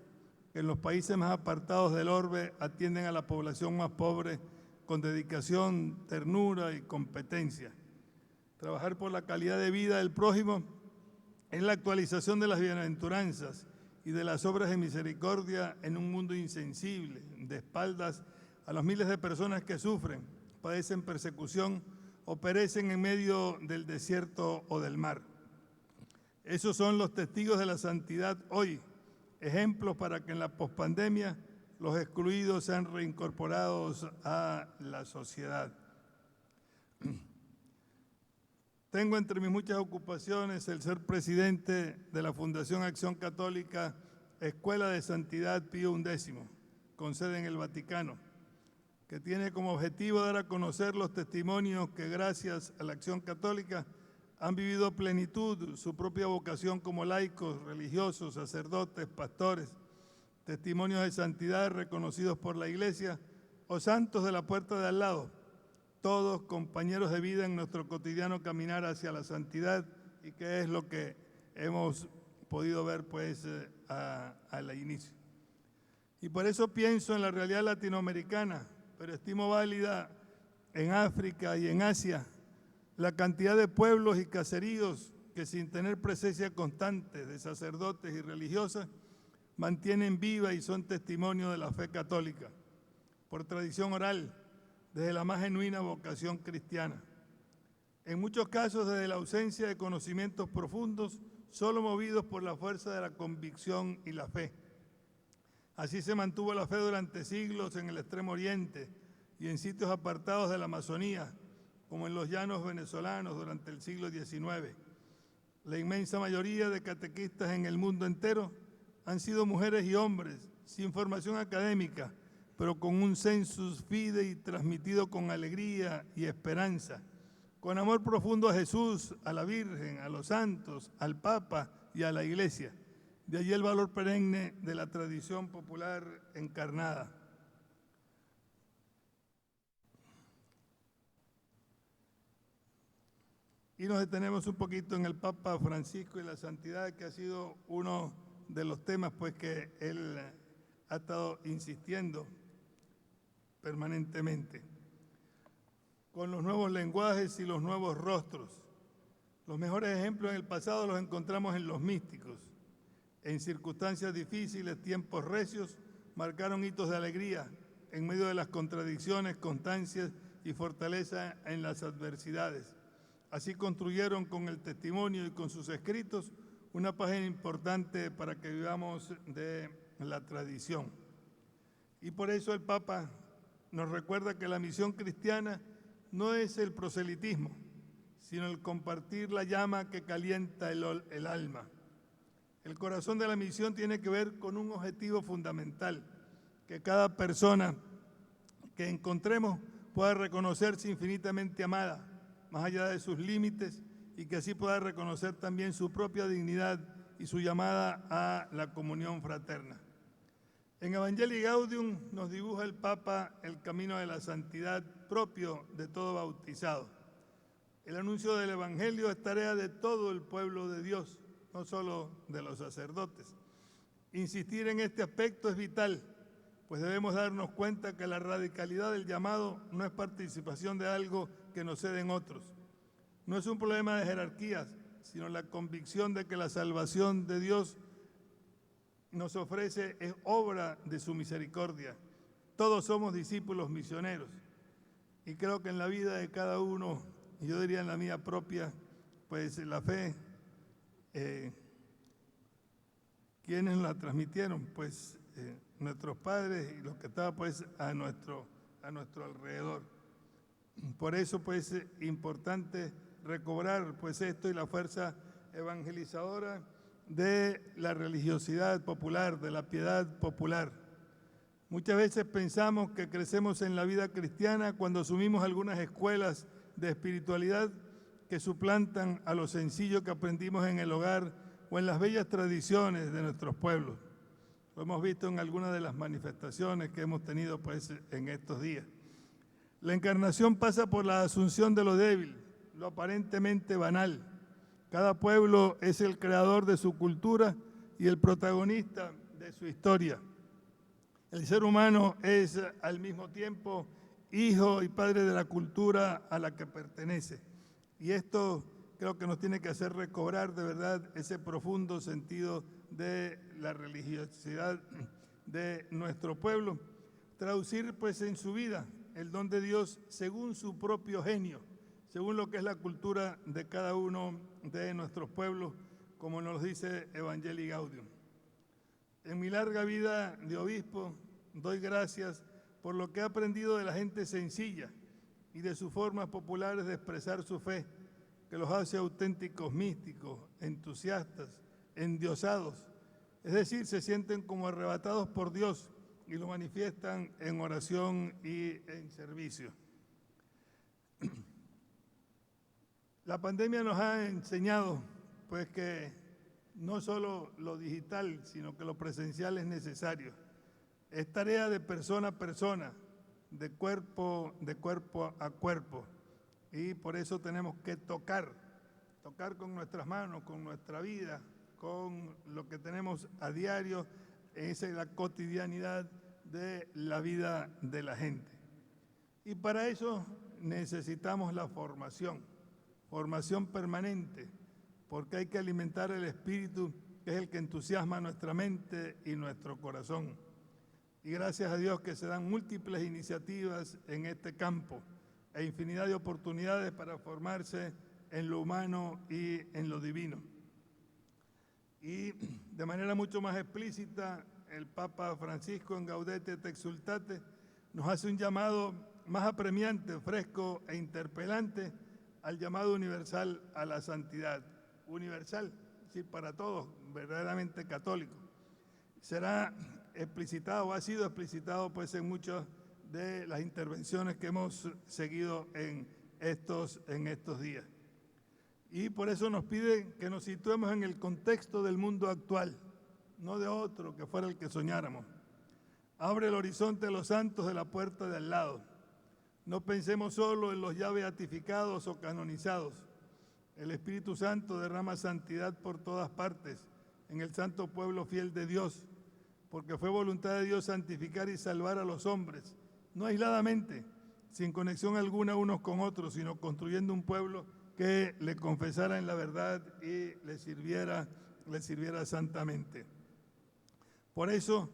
que en los países más apartados del orbe atienden a la población más pobre con dedicación, ternura y competencia. Trabajar por la calidad de vida del prójimo es la actualización de las bienaventuranzas y de las obras de misericordia en un mundo insensible, de espaldas a las miles de personas que sufren, padecen persecución o perecen en medio del desierto o del mar. Esos son los testigos de la santidad hoy, ejemplos para que en la pospandemia los excluidos sean reincorporados a la sociedad. Tengo entre mis muchas ocupaciones el ser presidente de la Fundación Acción Católica Escuela de Santidad Pío XI, con sede en el Vaticano, que tiene como objetivo dar a conocer los testimonios que gracias a la acción católica han vivido a plenitud su propia vocación como laicos, religiosos, sacerdotes, pastores, testimonios de santidad reconocidos por la Iglesia o santos de la puerta de al lado, todos compañeros de vida en nuestro cotidiano caminar hacia la santidad, y que es lo que hemos podido ver pues al inicio. Y por eso pienso en la realidad latinoamericana, pero estimo válida en África y en Asia la cantidad de pueblos y caseríos que sin tener presencia constante de sacerdotes y religiosas mantienen viva y son testimonio de la fe católica, por tradición oral, desde la más genuina vocación cristiana. En muchos casos desde la ausencia de conocimientos profundos, solo movidos por la fuerza de la convicción y la fe. Así se mantuvo la fe durante siglos en el Extremo Oriente y en sitios apartados de la Amazonía, como en los llanos venezolanos durante el siglo XIX. La inmensa mayoría de catequistas en el mundo entero han sido mujeres y hombres sin formación académica, pero con un sensus fidei transmitido con alegría y esperanza, con amor profundo a Jesús, a la Virgen, a los santos, al Papa y a la Iglesia. De allí el valor perenne de la tradición popular encarnada. Y nos detenemos un poquito en el Papa Francisco y la santidad, que ha sido uno de los temas pues, que él ha estado insistiendo permanentemente. Con los nuevos lenguajes y los nuevos rostros. Los mejores ejemplos en el pasado los encontramos en los místicos. En circunstancias difíciles, tiempos recios, marcaron hitos de alegría en medio de las contradicciones, constancia y fortaleza en las adversidades. Así construyeron con el testimonio y con sus escritos una página importante para que vivamos de la tradición. Y por eso el Papa nos recuerda que la misión cristiana no es el proselitismo, sino el compartir la llama que calienta el alma. El corazón de la misión tiene que ver con un objetivo fundamental, que cada persona que encontremos pueda reconocerse infinitamente amada, más allá de sus límites, y que así pueda reconocer también su propia dignidad y su llamada a la comunión fraterna. En Evangelii Gaudium nos dibuja el Papa el camino de la santidad propio de todo bautizado. El anuncio del Evangelio es tarea de todo el pueblo de Dios, no solo de los sacerdotes. Insistir en este aspecto es vital, pues debemos darnos cuenta que la radicalidad del llamado no es participación de algo que nos ceden otros. No es un problema de jerarquías, sino la convicción de que la salvación de Dios nos ofrece es obra de su misericordia. Todos somos discípulos misioneros y creo que en la vida de cada uno, y yo diría en la mía propia, pues la fe, ¿quiénes la transmitieron? Pues nuestros padres y los que estaban pues a nuestro alrededor. Por eso pues es importante recobrar pues esto y la fuerza evangelizadora de la religiosidad popular, de la piedad popular. Muchas veces pensamos que crecemos en la vida cristiana cuando asumimos algunas escuelas de espiritualidad que suplantan a lo sencillo que aprendimos en el hogar o en las bellas tradiciones de nuestros pueblos. Lo hemos visto en algunas de las manifestaciones que hemos tenido pues, en estos días. La encarnación pasa por la asunción de lo débil, lo aparentemente banal. Cada pueblo es el creador de su cultura y el protagonista de su historia. El ser humano es al mismo tiempo hijo y padre de la cultura a la que pertenece. Y esto creo que nos tiene que hacer recobrar de verdad ese profundo sentido de la religiosidad de nuestro pueblo. Traducir pues en su vida el don de Dios según su propio genio, según lo que es la cultura de cada uno de nuestros pueblos, como nos dice Evangelii Gaudium. En mi larga vida de obispo, doy gracias por lo que he aprendido de la gente sencilla y de sus formas populares de expresar su fe, que los hace auténticos místicos, entusiastas, endiosados. Es decir, se sienten como arrebatados por Dios y lo manifiestan en oración y en servicio. La pandemia nos ha enseñado pues que no solo lo digital, sino que lo presencial es necesario. Es tarea de persona a persona, de cuerpo a cuerpo. Y por eso tenemos que tocar con nuestras manos, con nuestra vida, con lo que tenemos a diario. Esa es la cotidianidad de la vida de la gente. Y para eso necesitamos la formación permanente, porque hay que alimentar el espíritu, que es el que entusiasma nuestra mente y nuestro corazón. Y gracias a Dios que se dan múltiples iniciativas en este campo e infinidad de oportunidades para formarse en lo humano y en lo divino. Y de manera mucho más explícita, el Papa Francisco en Gaudete et Exsultate nos hace un llamado más apremiante, fresco e interpelante al llamado universal a la santidad. Universal, es decir, para todos, verdaderamente católico. Será explicitado, o ha sido explicitado pues en muchas de las intervenciones que hemos seguido en estos días. Y por eso nos pide que nos situemos en el contexto del mundo actual, no de otro que fuera el que soñáramos. Abre el horizonte de los santos de la puerta de al lado. No pensemos solo en los ya beatificados o canonizados. El Espíritu Santo derrama santidad por todas partes, en el santo pueblo fiel de Dios, porque fue voluntad de Dios santificar y salvar a los hombres, no aisladamente, sin conexión alguna unos con otros, sino construyendo un pueblo que le confesara en la verdad y le sirviera santamente. Por eso,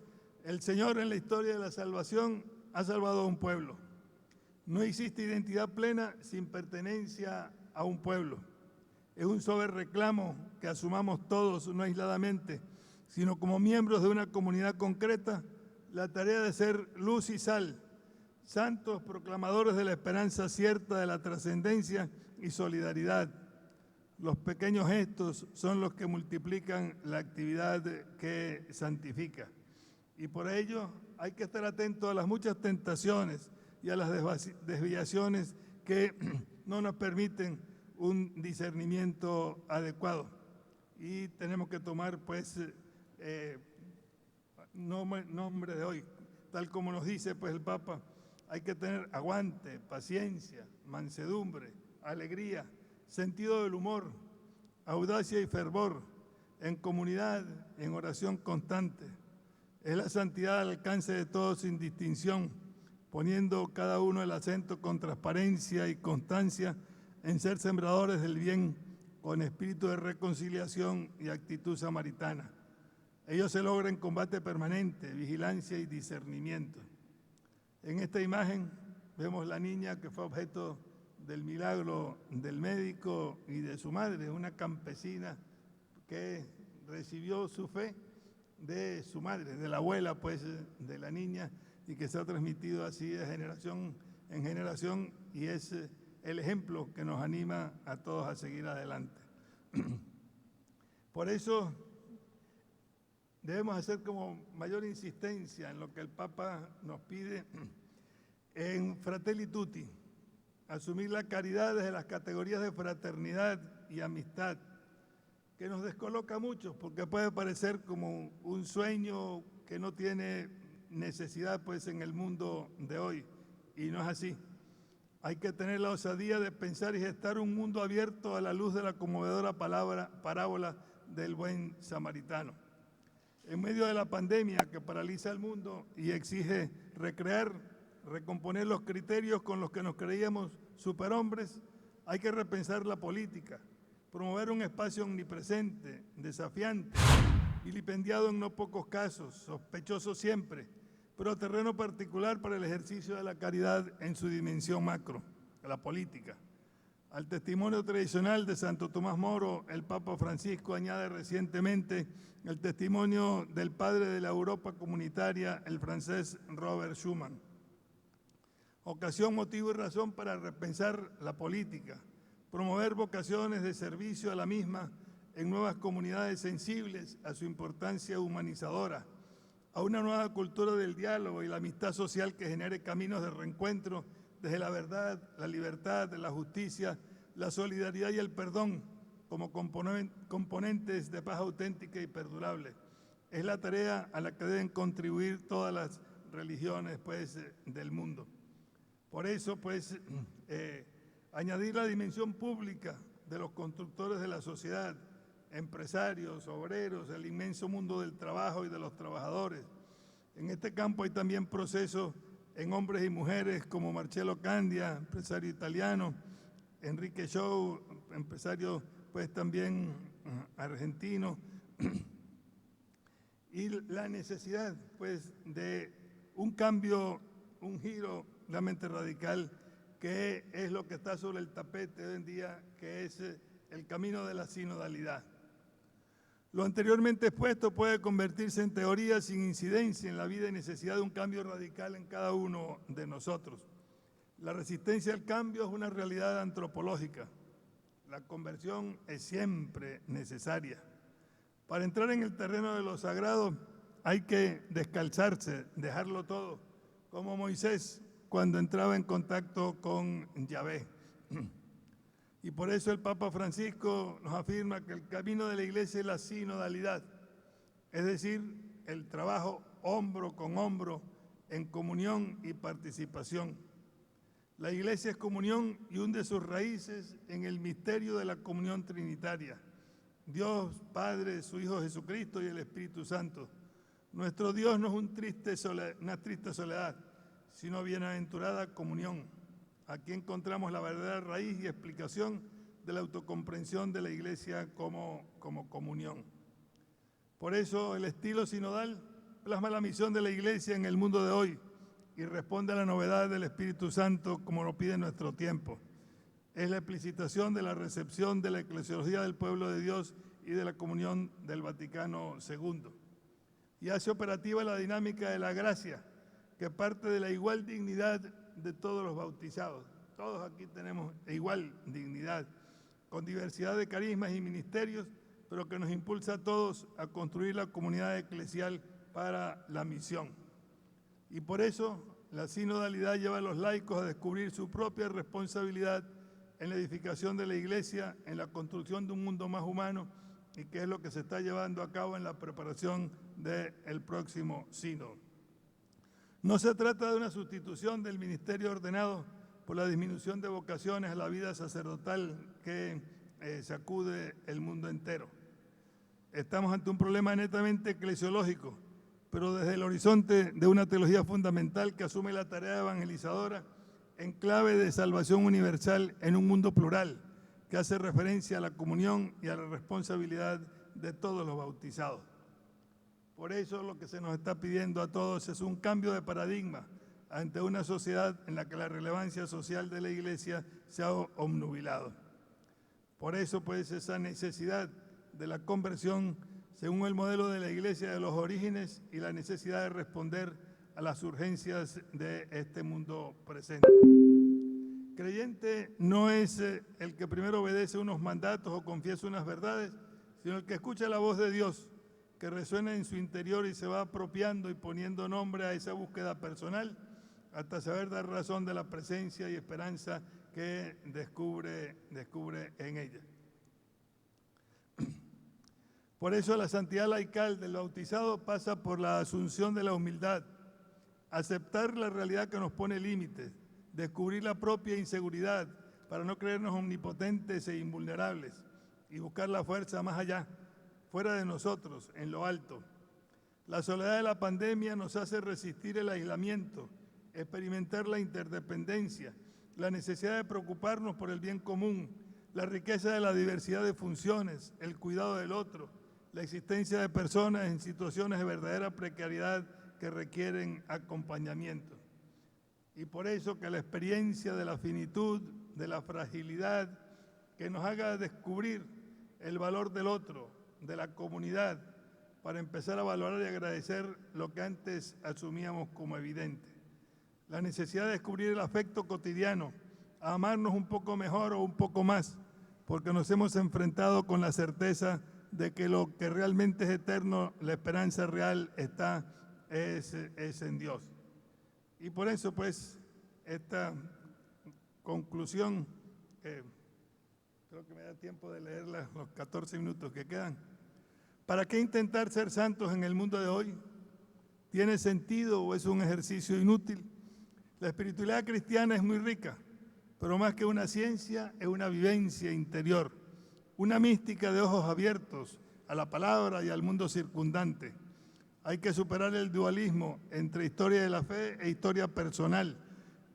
el Señor en la historia de la salvación ha salvado a un pueblo. No existe identidad plena sin pertenencia a un pueblo. Es un sober reclamo que asumamos todos, no aisladamente, sino como miembros de una comunidad concreta, la tarea de ser luz y sal, santos proclamadores de la esperanza cierta de la trascendencia y solidaridad. Los pequeños gestos son los que multiplican la actividad que santifica. Y por ello hay que estar atentos a las muchas tentaciones y a las desviaciones que no nos permiten un discernimiento adecuado. Y tenemos que tomar, pues, nombre de hoy, tal como nos dice pues, el Papa, hay que tener aguante, paciencia, mansedumbre, alegría, sentido del humor, audacia y fervor, en comunidad, en oración constante. Es la santidad al alcance de todos sin distinción, poniendo cada uno el acento con transparencia y constancia en ser sembradores del bien, con espíritu de reconciliación y actitud samaritana. Ello se logra en combate permanente, vigilancia y discernimiento. En esta imagen vemos la niña que fue objeto del milagro del médico y de su madre, una campesina que recibió su fe de su madre, de la abuela pues de la niña, y que se ha transmitido así de generación en generación, y es el ejemplo que nos anima a todos a seguir adelante. Por eso debemos hacer como mayor insistencia en lo que el Papa nos pide en Fratelli Tutti, asumir la caridad desde las categorías de fraternidad y amistad, que nos descoloca a muchos porque puede parecer como un sueño que no tiene necesidad pues en el mundo de hoy, y no es así. Hay que tener la osadía de pensar y gestar un mundo abierto a la luz de la conmovedora parábola del buen samaritano. En medio de la pandemia que paraliza el mundo y exige recomponer los criterios con los que nos creíamos superhombres, hay que repensar la política, promover un espacio omnipresente, desafiante, vilipendiado en no pocos casos, sospechoso siempre, pero terreno particular para el ejercicio de la caridad en su dimensión macro, la política. Al testimonio tradicional de Santo Tomás Moro, el Papa Francisco añade recientemente el testimonio del padre de la Europa comunitaria, el francés Robert Schuman. Ocasión, motivo y razón para repensar la política, promover vocaciones de servicio a la misma en nuevas comunidades sensibles a su importancia humanizadora, a una nueva cultura del diálogo y la amistad social que genere caminos de reencuentro desde la verdad, la libertad, la justicia, la solidaridad y el perdón como componentes de paz auténtica y perdurable. Es la tarea a la que deben contribuir todas las religiones pues, del mundo. Por eso, pues, añadir la dimensión pública de los constructores de la sociedad, empresarios, obreros, el inmenso mundo del trabajo y de los trabajadores. En este campo hay también procesos en hombres y mujeres como Marcello Candia, empresario italiano, Enrique Shaw, empresario pues también argentino, y la necesidad pues de un cambio, un giro realmente radical, que es lo que está sobre el tapete hoy en día, que es el camino de la sinodalidad. Lo anteriormente expuesto puede convertirse en teoría sin incidencia en la vida y necesidad de un cambio radical en cada uno de nosotros. La resistencia al cambio es una realidad antropológica. La conversión es siempre necesaria. Para entrar en el terreno de lo sagrado hay que descalzarse, dejarlo todo, como Moisés cuando entraba en contacto con Yahvé. Y por eso el Papa Francisco nos afirma que el camino de la Iglesia es la sinodalidad, es decir, el trabajo hombro con hombro en comunión y participación. La Iglesia es comunión y hunde sus raíces en el misterio de la comunión trinitaria. Dios, Padre, su Hijo Jesucristo y el Espíritu Santo. Nuestro Dios no es una triste soledad, sino bienaventurada comunión. Aquí encontramos la verdadera raíz y explicación de la autocomprensión de la Iglesia como comunión. Por eso el estilo sinodal plasma la misión de la Iglesia en el mundo de hoy y responde a la novedad del Espíritu Santo como lo pide nuestro tiempo. Es la explicitación de la recepción de la eclesiología del pueblo de Dios y de la comunión del Vaticano II. Y hace operativa la dinámica de la gracia, que parte de la igual dignidad de todos los bautizados. Todos aquí tenemos igual dignidad, con diversidad de carismas y ministerios, pero que nos impulsa a todos a construir la comunidad eclesial para la misión. Y por eso la sinodalidad lleva a los laicos a descubrir su propia responsabilidad en la edificación de la Iglesia, en la construcción de un mundo más humano, y que es lo que se está llevando a cabo en la preparación del próximo sínodo. No se trata de una sustitución del ministerio ordenado por la disminución de vocaciones a la vida sacerdotal que sacude el mundo entero. Estamos ante un problema netamente eclesiológico, pero desde el horizonte de una teología fundamental que asume la tarea evangelizadora en clave de salvación universal en un mundo plural, que hace referencia a la comunión y a la responsabilidad de todos los bautizados. Por eso lo que se nos está pidiendo a todos es un cambio de paradigma ante una sociedad en la que la relevancia social de la Iglesia se ha obnubilado. Por eso, pues, esa necesidad de la conversión según el modelo de la Iglesia de los orígenes y la necesidad de responder a las urgencias de este mundo presente. Creyente no es el que primero obedece unos mandatos o confiesa unas verdades, sino el que escucha la voz de Dios que resuena en su interior y se va apropiando y poniendo nombre a esa búsqueda personal hasta saber dar razón de la presencia y esperanza que descubre en ella. Por eso la santidad laical del bautizado pasa por la asunción de la humildad, aceptar la realidad que nos pone límites, descubrir la propia inseguridad para no creernos omnipotentes e invulnerables y buscar la fuerza más allá, fuera de nosotros, en lo alto. La soledad de la pandemia nos hace resistir el aislamiento, experimentar la interdependencia, la necesidad de preocuparnos por el bien común, la riqueza de la diversidad de funciones, el cuidado del otro, la existencia de personas en situaciones de verdadera precariedad que requieren acompañamiento. Y por eso que la experiencia de la finitud, de la fragilidad, que nos haga descubrir el valor del otro, de la comunidad, para empezar a valorar y agradecer lo que antes asumíamos como evidente. La necesidad de descubrir el afecto cotidiano, a amarnos un poco mejor o un poco más, porque nos hemos enfrentado con la certeza de que lo que realmente es eterno, la esperanza real es en Dios. Y por eso, pues, esta conclusión, creo que me da tiempo de leerla los 14 minutos que quedan. ¿Para qué intentar ser santos en el mundo de hoy? ¿Tiene sentido o es un ejercicio inútil? La espiritualidad cristiana es muy rica, pero más que una ciencia, es una vivencia interior, una mística de ojos abiertos a la palabra y al mundo circundante. Hay que superar el dualismo entre historia de la fe e historia personal,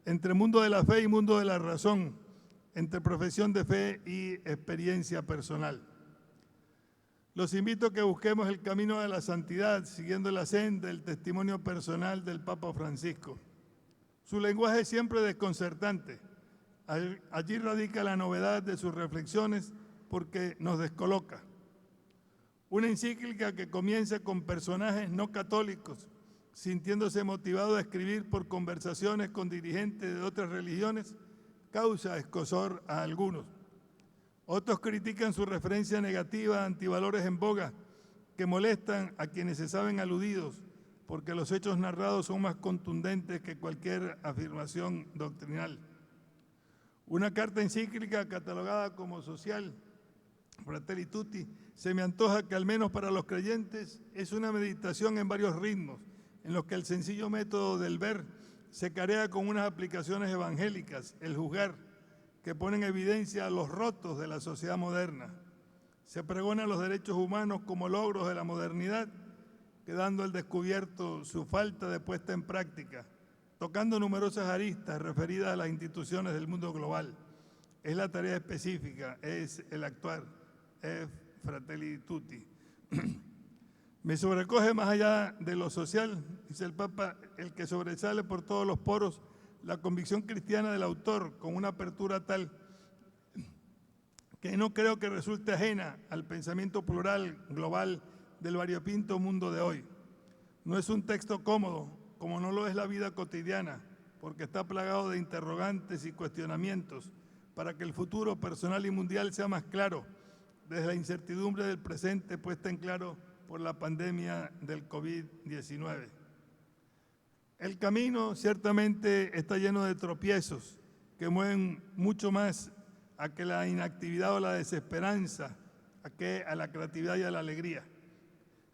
entre mundo de la fe y mundo de la razón, entre profesión de fe y experiencia personal. Los invito a que busquemos el camino de la santidad, siguiendo la senda del testimonio personal del Papa Francisco. Su lenguaje es siempre desconcertante. Allí radica la novedad de sus reflexiones porque nos descoloca. Una encíclica que comienza con personajes no católicos, sintiéndose motivado a escribir por conversaciones con dirigentes de otras religiones, causa escozor a algunos. Otros critican su referencia negativa a antivalores en boga, que molestan a quienes se saben aludidos, porque los hechos narrados son más contundentes que cualquier afirmación doctrinal. Una carta encíclica catalogada como social, Fratelli Tutti, se me antoja que al menos para los creyentes es una meditación en varios ritmos, en los que el sencillo método del ver se carea con unas aplicaciones evangélicas, el juzgar, que ponen en evidencia los rotos de la sociedad moderna. Se pregonan los derechos humanos como logros de la modernidad, quedando al descubierto su falta de puesta en práctica, tocando numerosas aristas referidas a las instituciones del mundo global. Es la tarea específica, es el actuar, es Fratelli Tutti. Me sobrecoge más allá de lo social, dice el Papa, el que sobresale por todos los poros la convicción cristiana del autor, con una apertura tal que no creo que resulte ajena al pensamiento plural, global, del variopinto mundo de hoy. No es un texto cómodo, como no lo es la vida cotidiana, porque está plagado de interrogantes y cuestionamientos, para que el futuro personal y mundial sea más claro, desde la incertidumbre del presente puesta en claro por la pandemia del COVID-19. El camino ciertamente está lleno de tropiezos que mueven mucho más a que la inactividad o la desesperanza, a la creatividad y a la alegría.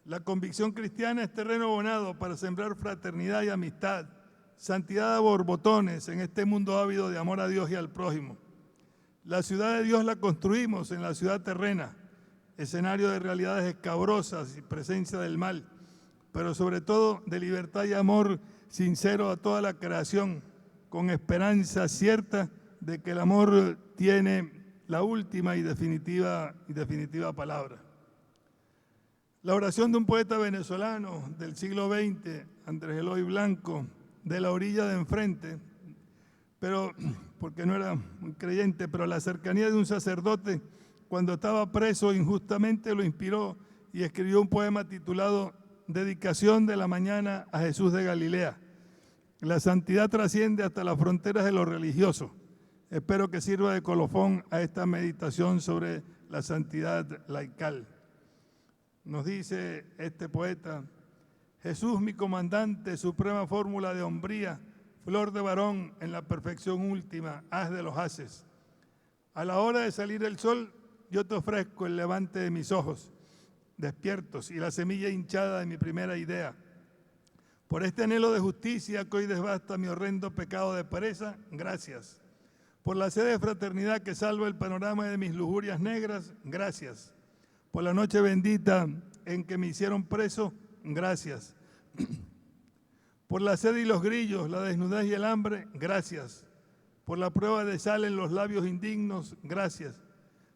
La convicción cristiana es terreno abonado para sembrar fraternidad y amistad, santidad a borbotones en este mundo ávido de amor a Dios y al prójimo. La ciudad de Dios la construimos en la ciudad terrena, escenario de realidades escabrosas y presencia del mal, pero sobre todo de libertad y amor sincero a toda la creación, con esperanza cierta de que el amor tiene la última y definitiva palabra. La oración de un poeta venezolano del siglo XX, Andrés Eloy Blanco, de la orilla de enfrente, pero porque no era un creyente, pero la cercanía de un sacerdote cuando estaba preso injustamente lo inspiró y escribió un poema titulado Dedicación de la mañana a Jesús de Galilea. La santidad trasciende hasta las fronteras de lo religioso. Espero que sirva de colofón a esta meditación sobre la santidad laical. Nos dice este poeta: Jesús, mi comandante, suprema fórmula de hombría, flor de varón en la perfección última, haz de los haces. A la hora de salir el sol, yo te ofrezco el levante de mis ojos despiertos y la semilla hinchada de mi primera idea. Por este anhelo de justicia que hoy devasta mi horrendo pecado de pereza, gracias. Por la sed de fraternidad que salva el panorama de mis lujurias negras, gracias. Por la noche bendita en que me hicieron preso, gracias. Por la sed y los grillos, la desnudez y el hambre, gracias. Por la prueba de sal en los labios indignos, gracias.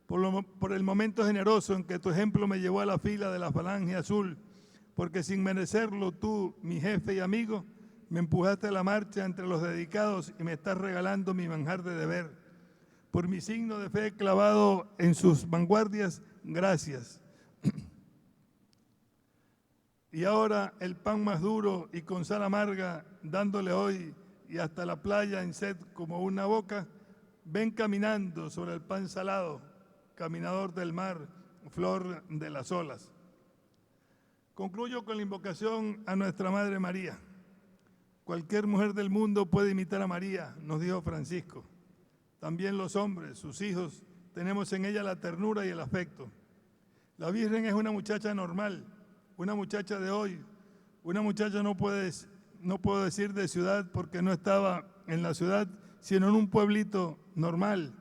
Por el momento generoso en que tu ejemplo me llevó a la fila de la falange azul, porque sin merecerlo tú, mi jefe y amigo, me empujaste a la marcha entre los dedicados y me estás regalando mi manjar de deber. Por mi signo de fe clavado en sus vanguardias, gracias. Y ahora el pan más duro y con sal amarga, dándole hoy y hasta la playa en sed como una boca, ven caminando sobre el pan salado, caminador del mar, flor de las olas. Concluyo con la invocación a nuestra Madre María. Cualquier mujer del mundo puede imitar a María, nos dijo Francisco. También los hombres, sus hijos, tenemos en ella la ternura y el afecto. La Virgen es una muchacha normal, una muchacha de hoy, una muchacha no puedo decir de ciudad porque no estaba en la ciudad, sino en un pueblito normal,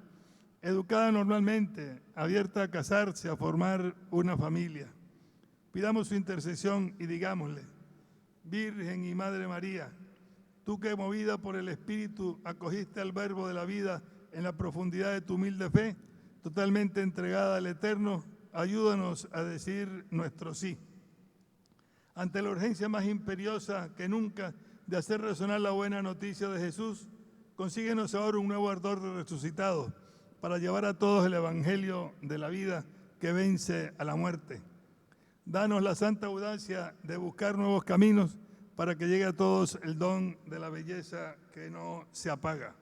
educada normalmente, abierta a casarse, a formar una familia. Pidamos su intercesión y digámosle: Virgen y Madre María, tú que movida por el Espíritu acogiste al Verbo de la vida en la profundidad de tu humilde fe, totalmente entregada al Eterno, ayúdanos a decir nuestro sí. Ante la urgencia más imperiosa que nunca de hacer resonar la buena noticia de Jesús, consíguenos ahora un nuevo ardor de resucitado para llevar a todos el Evangelio de la vida que vence a la muerte. Danos la santa audacia de buscar nuevos caminos para que llegue a todos el don de la belleza que no se apaga.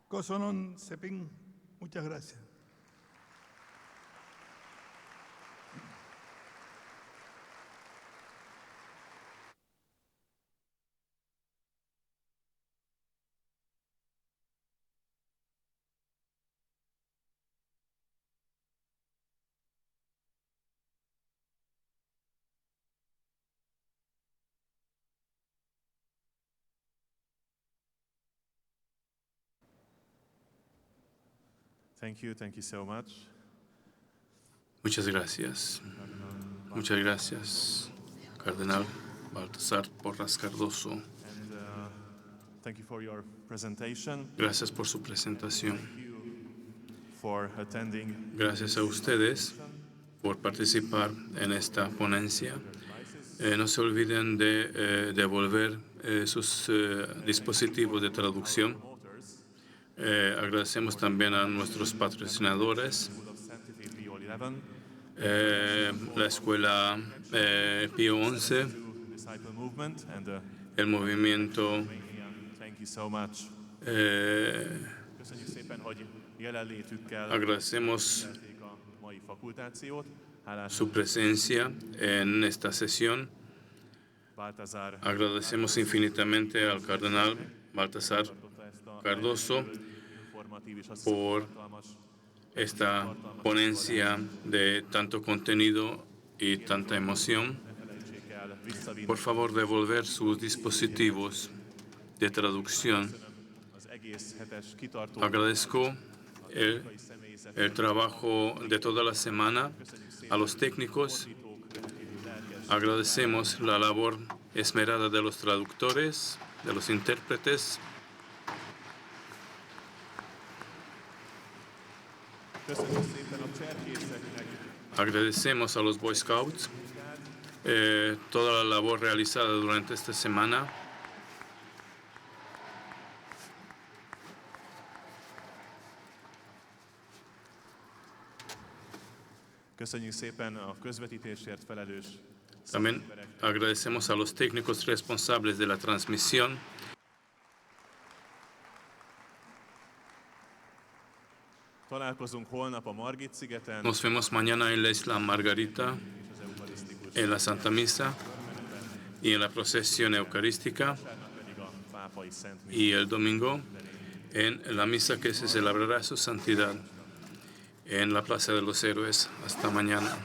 Cosonon Sepin, muchas gracias. Thank you so much. Muchas gracias. Muchas gracias, Cardenal Baltasar Porras Cardoso. And thank you for your presentation. Gracias por su presentación. For attending. Gracias a ustedes por participar en esta ponencia. No se olviden de devolver sus dispositivos de traducción. Agradecemos también a nuestros patrocinadores, la Escuela Pío XI, el movimiento. Agradecemos su presencia en esta sesión. Agradecemos infinitamente al Cardenal Baltasar Cardoso por esta ponencia de tanto contenido y tanta emoción. Por favor, devolver sus dispositivos de traducción. Agradezco el trabajo de toda la semana a los técnicos. Agradecemos la labor esmerada de los traductores, de los intérpretes. Agradecemos a los Boy Scouts toda la labor realizada durante esta semana. Köszönjük szépen a közvetítésért felelős. También agradecemos a los técnicos responsables de la transmisión. Találkozunk holnap a Margit-szigeten, Nos vemos mañana en la isla Margarita, en la Santa Misa y en la procesión eucarística, pedig a pápai szent y el domingo en la misa que se celebrará su santidad en la Plaza de los Héroes. Hasta mañana.